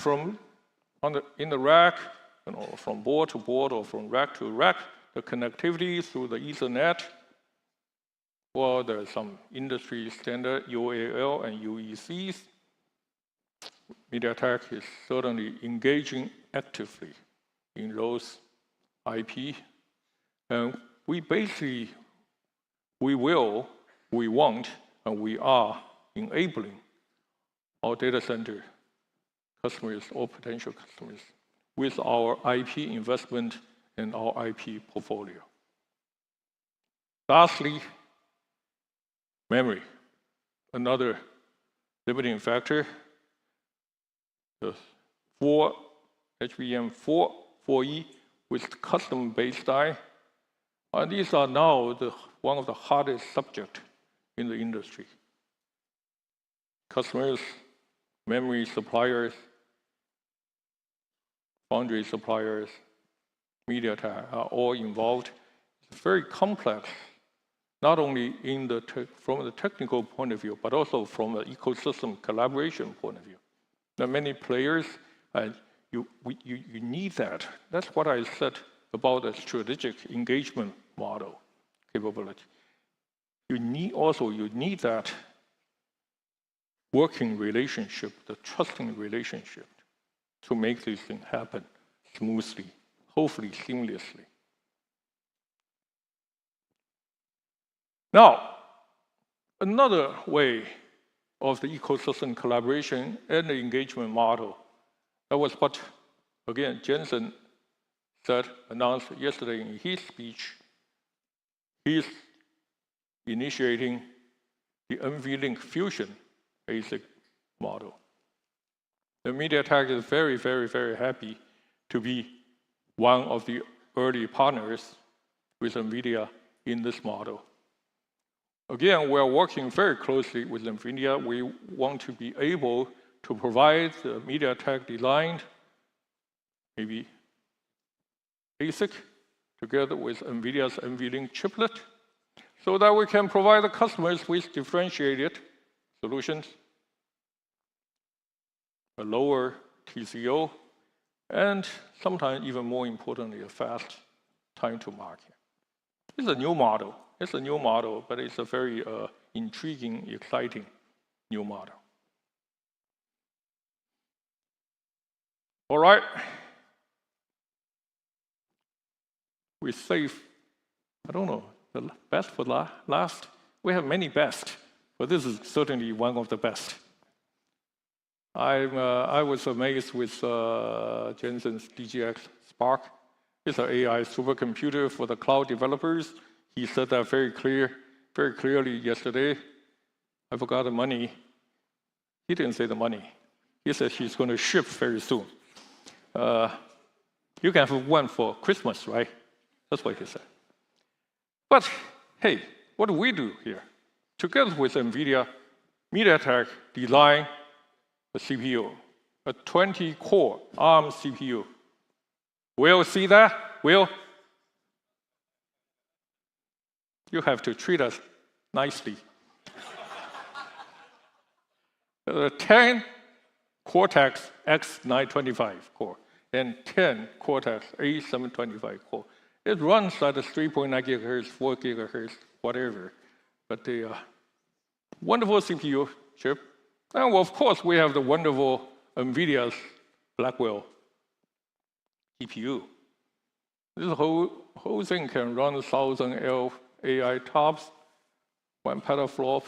in the rack, from board to board or from rack to rack, the connectivity through the Ethernet, well, there's some industry standard UAL and UECs. MediaTek is certainly engaging actively in those IP. And we want, and we are enabling our data center customers or potential customers with our IP investment and our IP portfolio. Lastly, memory, another limiting factor. The HBM4E with custom base die. And these are now one of the hardest subjects in the industry. Customers, memory suppliers, foundry suppliers, MediaTek are all involved. It's very complex, not only from the technical point of view, but also from an ecosystem collaboration point of view. There are many players, and you need that. That's what I said about the strategic engagement model capability. You need that working relationship, the trusting relationship, to make these things happen smoothly, hopefully seamlessly. Now, another way of the ecosystem collaboration and the engagement model, that was what, again, Jensen announced yesterday in his speech. He's initiating the NVLink Fusion ASIC model. The MediaTek is very, very, very happy to be one of the early partners with Nvidia in this model. Again, we're working very closely with Nvidia. We want to be able to provide the MediaTek designed, maybe ASIC, together with Nvidia's NVLink chiplet, so that we can provide the customers with differentiated solutions, a lower TCO, and sometimes even more importantly, a fast time to market. It's a new model. It's a new model, but it's a very intriguing, exciting new model. All right. We save, I don't know, the best for last. We have many best, but this is certainly one of the best. I was amazed with Jensen's DGX Spark. It's an AI supercomputer for the cloud developers. He said that very clearly yesterday. I forgot the money. He didn't say the money. He said he's going to ship very soon. You can have one for Christmas, right? That's what he said. But hey, what do we do here? Together with Nvidia, MediaTek designed a CPU, a 20-core ARM CPU. Will see that? Will? You have to treat us nicely. 10 Cortex X925 core and 10 Cortex A725 core. It runs at 3.9 gigahertz, 4 gigahertz, whatever. But the wonderful CPU chip. And of course, we have the wonderful Nvidia's Blackwell GPU. This whole thing can run 1,000 AI TOPS, 1 petaflop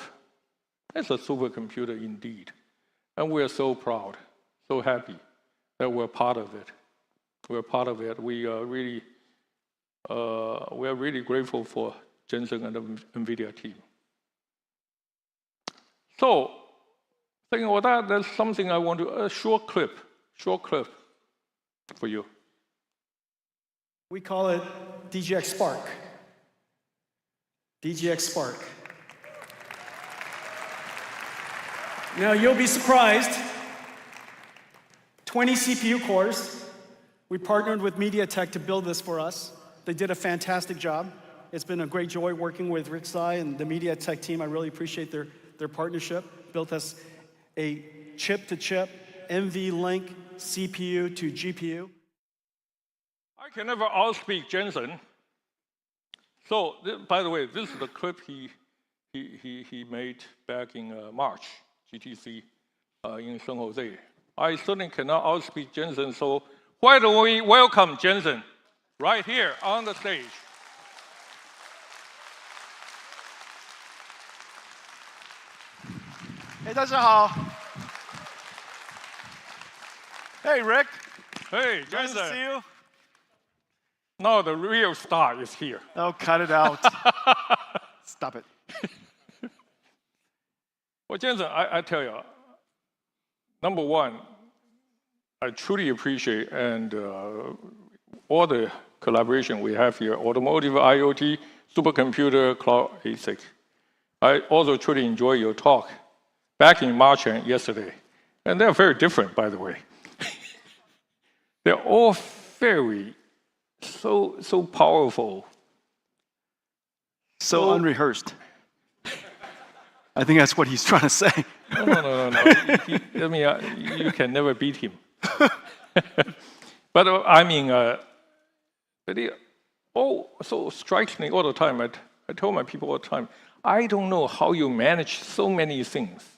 It's a supercomputer indeed. And we're so proud, so happy that we're part of it. We're part of it. We're really grateful for Jensen and the Nvidia team. So, thinking about that, there's something I want to, a short clip for you. We call it DGX Spark. DGX Spark. Now, you'll be surprised. 20 CPU cores. We partnered with MediaTek to build this for us. They did a fantastic job. It's been a great joy working with Rick Tsai and the MediaTek team. I really appreciate their partnership. Built us a chip-to-chip NVLink CPU to GPU. I can never outspeak Jensen. So, by the way, this is the clip he made back in March, GTC in San Jose. I certainly cannot outspeak Jensen, so why don't we welcome Jensen right here on the stage. Hey, 大家好. Hey, Rick. Hey, Nice to Jensen. see you. Now the real star is here. Oh, cut it out. Stop it. Well, Jensen, I tell you, number one, I truly appreciate and all the collaboration we have here, automotive, IoT, supercomputer, cloud, ASIC. I also truly enjoy your talk back in March and yesterday. And they're very different, by the way. They're all very, so powerful. So unrehearsed. I think that's what he's trying to say. No. I mean, you can never beat him. But I mean, it so strikes me all the time. I tell my people all the time, I don't know how you manage so many things.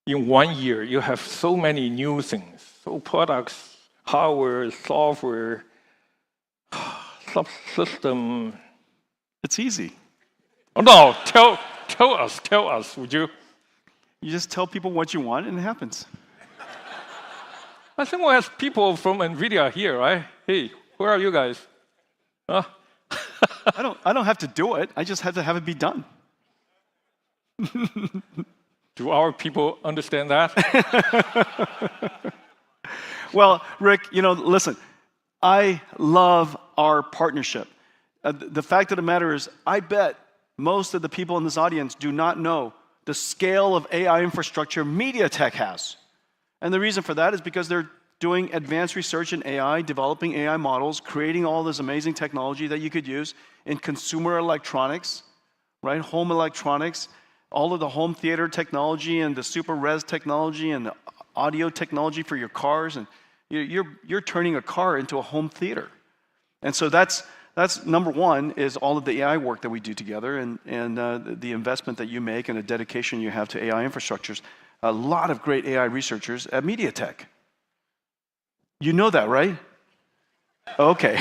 In 1 year, you have so many new things. So products, hardware, software, subsystem. It's easy. Oh, no, tell us, would you? You just tell people what you want and it happens. I think we have people from Nvidia here, right? Hey, where are you guys? Huh? I don't have to do it. I just have to have it be done. Do our people understand that? Well, Rick, listen, I love our partnership. The fact of the matter is, I bet most of the people in this audience do not know the scale of AI infrastructure MediaTek has. And the reason for that is because they're doing advanced research in AI, developing AI models, creating all this amazing technology that you could use in consumer electronics, right? Home electronics, all of the home theater technology and the super res technology and the audio technology for your cars. And you're turning a car into a home theater. And so that's number one, is all of the AI work that we do together and the investment that you make and the dedication you have to AI infrastructures. A lot of great AI researchers at MediaTek. You know that, right? Okay.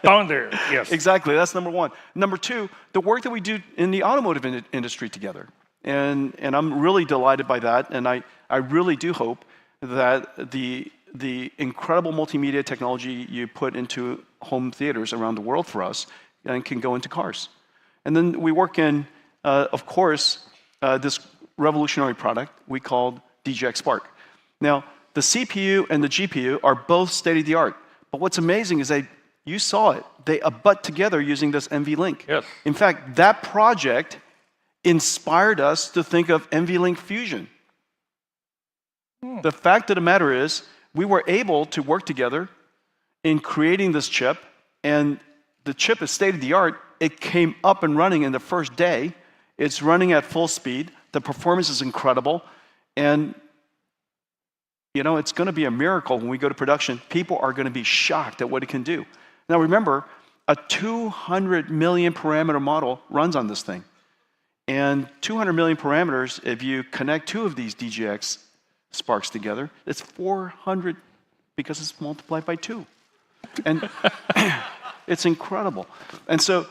Down there, yes. Exactly, that's number one. Number two, the work that we do in the automotive industry together. And I'm really delighted by that, and I really do hope that the incredible multimedia technology you put into home theaters around the world for us and can go into cars. And then we work in, of course, this revolutionary product we called DGX Spark. Now, the CPU and the GPU are both state-of-the-art. But what's amazing is you saw it. They abut together using this NVLink. Yes. In fact, that project inspired us to think of NVLink Fusion. The fact of the matter is, we were able to work together in creating this chip, and the chip is state-of-the-art. It came up and running in the first day. It's running at full speed. The performance is incredible. And it's going to be a miracle when we go to production. People are going to be shocked at what it can do. Now remember, a 200 million parameter model runs on this thing. And 200 million parameters, if you connect two of these DGX Sparks together, it's 400 because it's multiplied by 2. And it's incredible. And so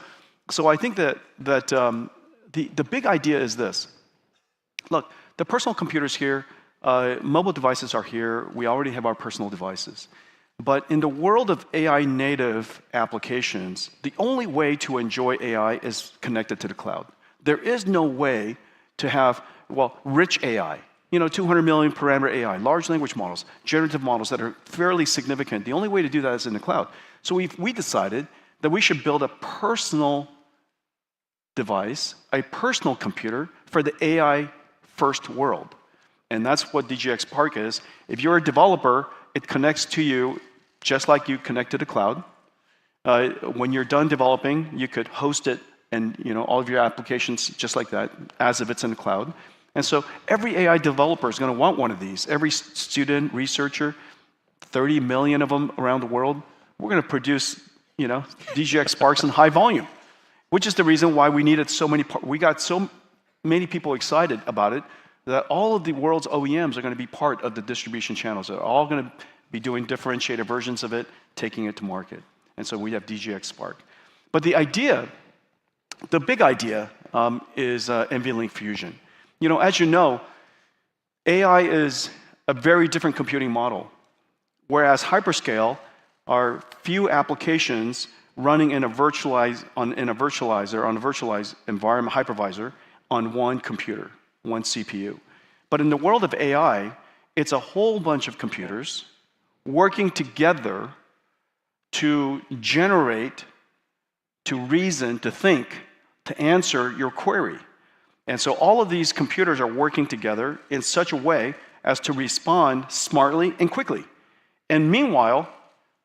I think that the big idea is this. Look, the personal computers here, mobile devices are here. We already have our personal devices. But in the world of AI native applications, the only way to enjoy AI is connected to the cloud. There is no way to have, well, rich AI, 200 million parameter AI, large language models, generative models that are fairly significant. The only way to do that is in the cloud. So we decided that we should build a personal device, a personal computer for the AI first world. And that's what DGX Spark is. If you're a developer, it connects to you just like you connect to the cloud. When you're done developing, you could host it and all of your applications just like that, as if it's in the cloud. And so every AI developer is going to want one of these. Every student, researcher, 30 million of them around the world, we're going to produce DGX Sparks in high volume, which is the reason why we needed so many. We got so many people excited about it that all of the world's OEMs are going to be part of the distribution channels. They're all going to be doing differentiated versions of it, taking it to market. And so we have DGX Spark. But the big idea is NVLink Fusion. As you know, AI is a very different computing model, whereas hyperscale are few applications running in a virtualized environment hypervisor on one computer, one CPU. But in the world of AI, it's a whole bunch of computers working together to generate, to reason, to think, to answer your query. And so all of these computers are working together in such a way as to respond smartly and quickly. And meanwhile,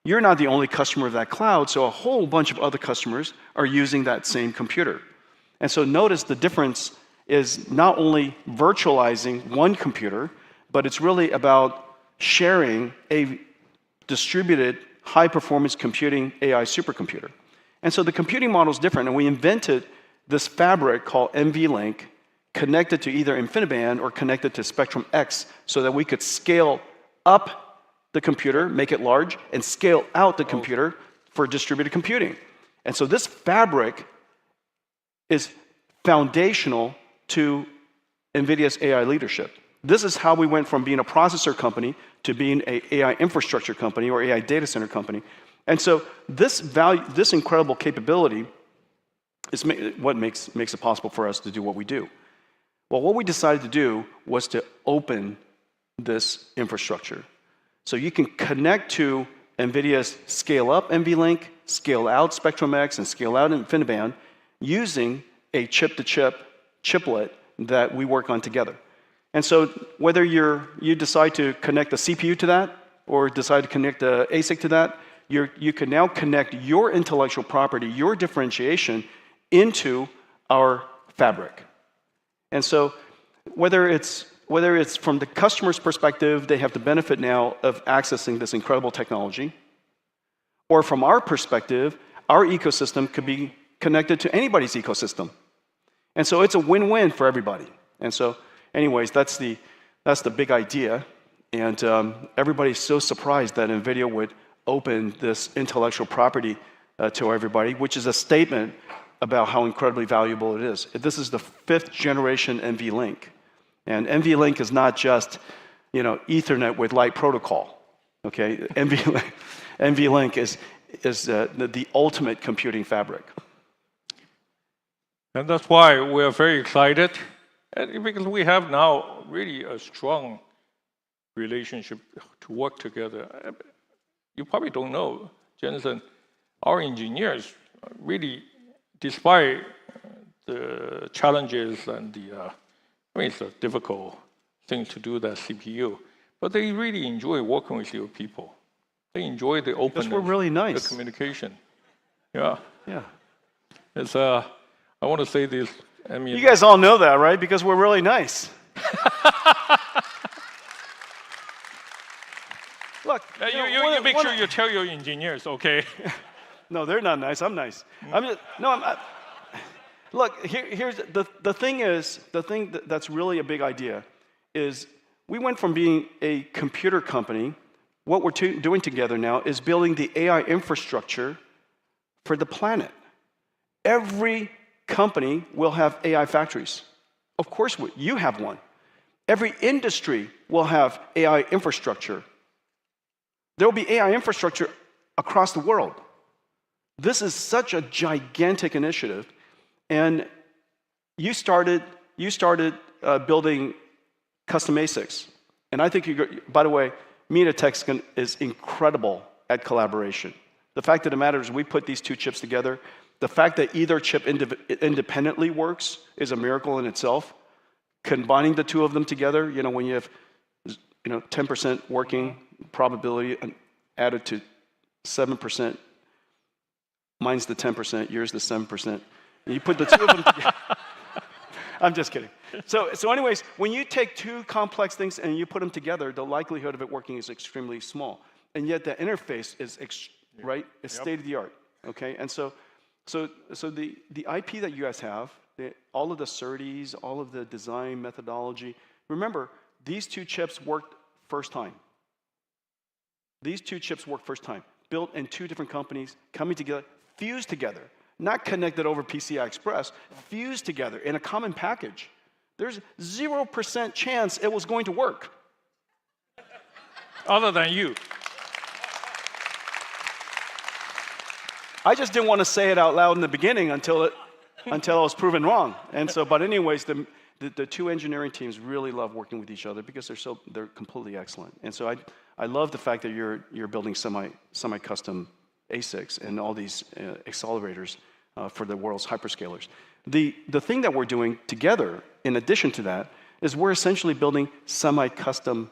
you're not the only customer of that cloud, so a whole bunch of other customers are using that same computer. And so notice the difference is not only virtualizing one computer, but it's really about sharing a distributed high-performance computing AI supercomputer. And so the computing model is different, and we invented this fabric called NVLink, connected to either InfiniBand or connected to Spectrum X, so that we could scale up the computer, make it large, and scale out the computer for distributed computing. And so this fabric is foundational to NVIDIA's AI leadership. This is how we went from being a processor company to being an AI infrastructure company or AI data center company. And so this incredible capability is what makes it possible for us to do what we do. Well, what we decided to do was to open this infrastructure. So you can connect to NVIDIA's scale-up NVLink, scale-out Spectrum-X, and scale-out InfiniBand using a chip-to-chip chiplet that we work on together. And so whether you decide to connect a CPU to that or decide to connect an ASIC to that, you can now connect your intellectual property, your differentiation, into our fabric. And so whether it's from the customer's perspective, they have the benefit now of accessing this incredible technology, or from our perspective, our ecosystem could be connected to anybody's ecosystem. And so it's a win-win for everybody. And so anyways, that's the big idea. And everybody's so surprised that NVIDIA would open this intellectual property to everybody, which is a statement about how incredibly valuable it is. This is the 5th generation NVLink. And NVLink is not just, Ethernet with light protocol. Okay, NVLink is the ultimate computing fabric. And that's why we're very excited, because we have now really a strong relationship to work together. You probably don't know, Jensen, our engineers really, despite the challenges and it's a difficult thing to do, that CPU, but they really enjoy working with your people. They enjoy the openness, because we're really nice. The communication. Yeah. Yeah. It's I want to say this. I mean, you guys all know that, right? Because we're really nice. Look, you make sure you tell your engineers, okay? No, they're not nice. I'm nice. Look, here's the thing that's really a big idea is we went from being a computer company. What we're doing together now is building the AI infrastructure for the planet. Every company will have AI factories. Of course, you have one. Every industry will have AI infrastructure. There will be AI infrastructure across the world. This is such a gigantic initiative, and you started building custom ASICs, and I think by the way, MediaTek is incredible at collaboration. The fact of the matter is we put these two chips together. The fact that either chip independently works is a miracle in itself. Combining the two of them together, when you have 10% working probability added to 7%, mine's the 10%, yours the 7%. And you put the two of them together. I'm just kidding. So anyways, when you take two complex things and you put them together, the likelihood of it working is extremely small. And yet the interface is right? It's state of the art. Okay? And so the IP that you guys have, all of the SerDes, all of the design methodology, remember, these two chips worked first time. These two chips worked first time. Built in two different companies, coming together, fused together. Not connected over PCI Express, fused together in a common package. There's 0% chance it was going to work. Other than you. I just didn't want to say it out loud in the beginning until I was proven wrong. And so, but anyways, the two engineering teams really love working with each other because they're completely excellent. And so I love the fact that you're building semi-custom ASICs and all these accelerators for the world's hyperscalers. The thing that we're doing together, in addition to that, is we're essentially building semi-custom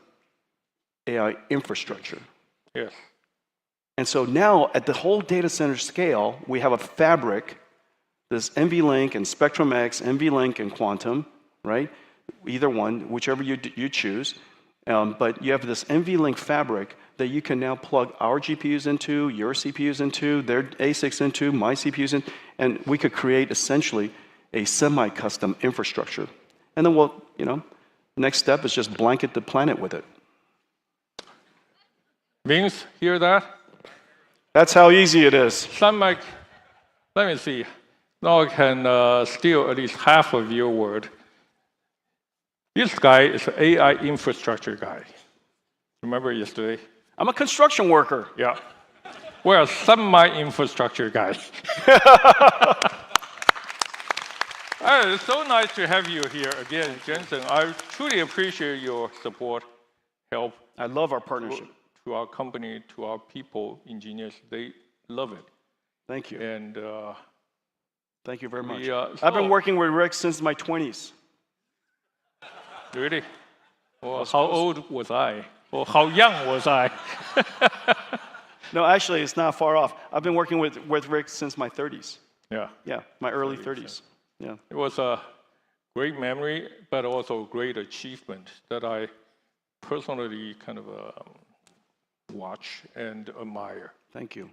AI infrastructure. Yes. And so now, at the whole data center scale, we have a fabric, this NVLink and Spectrum-X, NVLink and Quantum, right? Either one, whichever you choose. But you have this NVLink fabric that you can now plug our GPUs into, your CPUs into, their ASICs into, my CPUs in, and we could create essentially a semi-custom infrastructure. And then next step is just blanket the planet with it. Vince, hear that? That's how easy it is. Let me see. Now I can steal at least half of your word. This guy is an AI infrastructure guy. Remember yesterday? I'm a construction worker. Yeah. We're a semi-infrastructure guy. It's so nice to have you here again, Jensen. I truly appreciate your support, help. I love our partnership. To our company, to our people, engineers, they love it. Thank you. And thank you very much. I've been working with Rick since my 20s. Really? Well, how old was I? Or how young was I? No, actually, it's not far off. I've been working with Rick since my 30s. Yeah. Yeah, my early 30s. Yeah. It was a great memory, but also a great achievement that I personally kind of watch and admire. Thank you.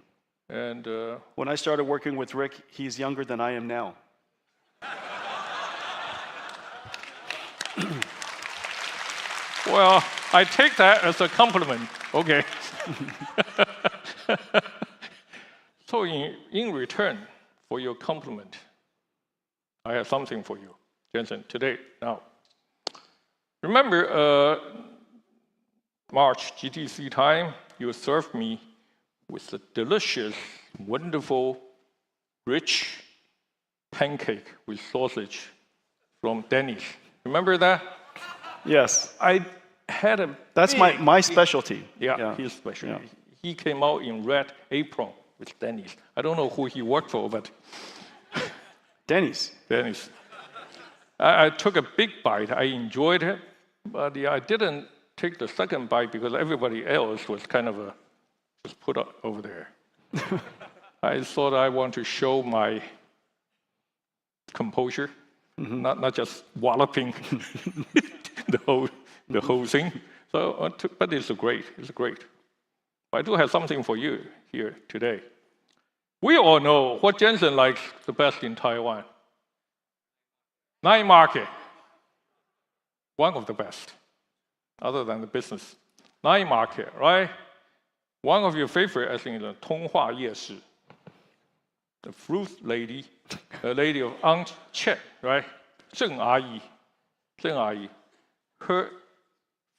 And when I started working with Rick, he's younger than I am now. Well, I take that as a compliment. Okay. So in return for your compliment, I have something for you, Jensen, today, now. Remember, March GTC time, you served me with a delicious, wonderful, rich pancake with sausage from Denny's. Remember that? Yes. I had a That's my specialty. Yeah, his specialty. Yeah. He came out in red apron with Denny's. I don't know who he worked for, but... Denny's. Denny's. I took a big bite. I enjoyed it, but I didn't take the second bite because everybody else was kind of just put up over there. I thought I want to show my composure, not just walloping the whole thing. So, but it's great. It's great. I do have something for you here today. We all know what Jensen likes the best in Taiwan. Night market. One of the best, other than the business. Night market, right? One of your favorite, I think, is the 通化夜市. The fruit lady, a lady of Aunt Chet, right? 郑阿姨. her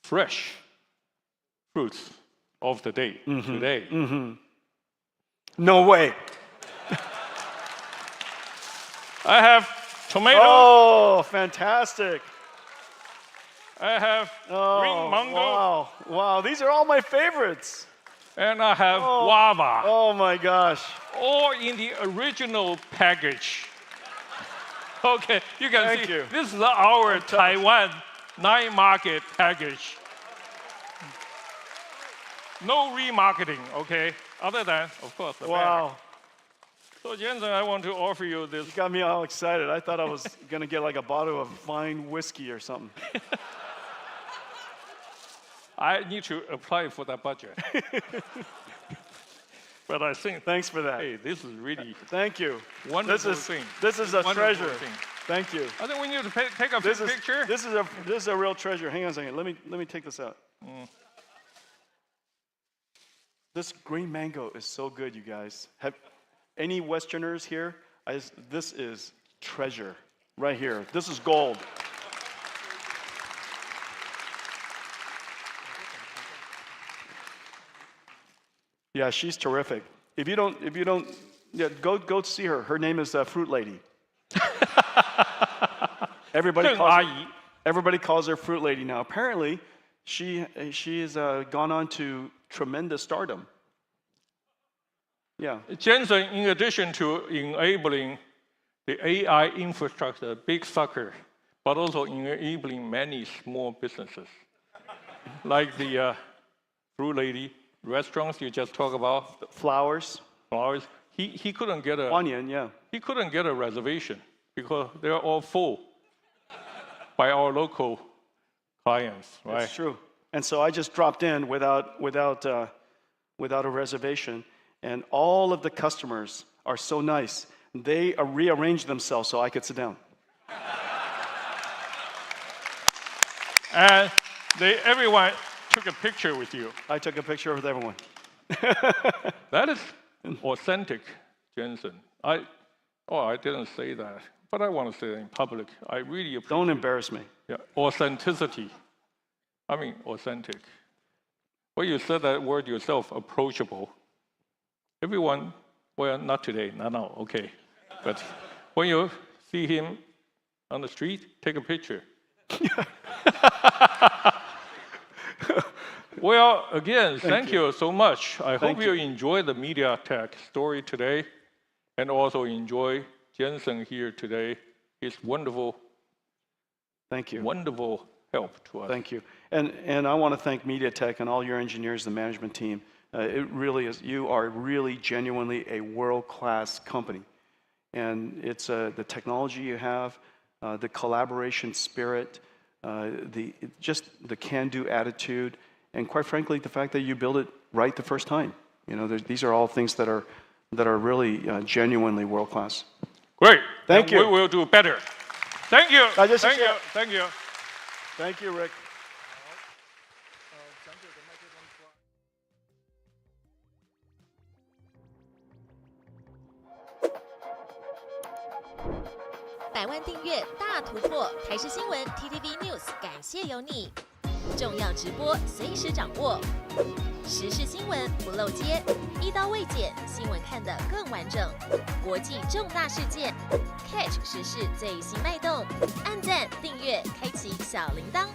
fresh fruits of the day today. No way. I have tomato. Oh, fantastic. I have green mango. Wow, these are all my favorites. And I have guava. Oh my gosh. All in the original package. Okay, you can Thank see you. this is our Taiwan night market package. No remarketing, okay? Other than, of course, the bag. So Jensen, I want to offer you this. You got me all excited. I thought I was going to get like a bottle of fine whiskey or something. I need to apply for that budget. But I think, thanks for that. Hey, this is really Thank you. Wonderful thing. This is a treasure. Thing. Thank you. I think we need to take a picture. This is a real treasure. Hang on a second. Let me take this out. This green mango is so good, you guys. Have any Westerners here? This is treasure right here. This is gold. Yeah, she's terrific. If you don't, yeah, go see her. Her name is Fruit Lady. Everybody calls her Fruit Lady now. Apparently, she has gone on to tremendous stardom. Yeah. Jensen, in addition to enabling the AI infrastructure, big sucker, but also enabling many small businesses, like the Fruit Lady restaurants you just talked about. The flowers. He couldn't get a onion. Yeah. He couldn't get a reservation because they're all full by our local clients, right? That's true. And so I just dropped in without a reservation, and all of the customers are so nice. They rearranged themselves so I could sit down. And everyone took a picture with you. I took a picture with everyone. That is authentic, Jensen. I didn't say that, but I want to say it in public. I really appreciate. Don't embarrass me. Yeah, authenticity. I mean, authentic. Well, you said that word yourself, approachable. Everyone, well, not today, not now, okay. But when you see him on the street, take a picture. Well, again, thank you so much. I hope you enjoy the MediaTek story today and also enjoy Jensen here today. It's wonderful. Thank you. Wonderful help to us. Thank you. And I want to thank MediaTek and all your engineers, the management team. It really is, you are really genuinely a world-class company. And it's the technology you have, the collaboration spirit, the can-do attitude, and quite frankly, the fact that you build it right the first time. You know, these are all things that are really genuinely world-class. Great. Thank you. We will do better. Thank you. Thank you. Thank you. Thank you, Rick.100万订阅大突破，台视新闻 TTVNews 感谢有你。重要直播随时掌握，时事新闻不漏接，一刀未剪，新闻看得更完整。国际重大事件 ，catch 时事最新脉动，按赞订阅，开启小铃铛。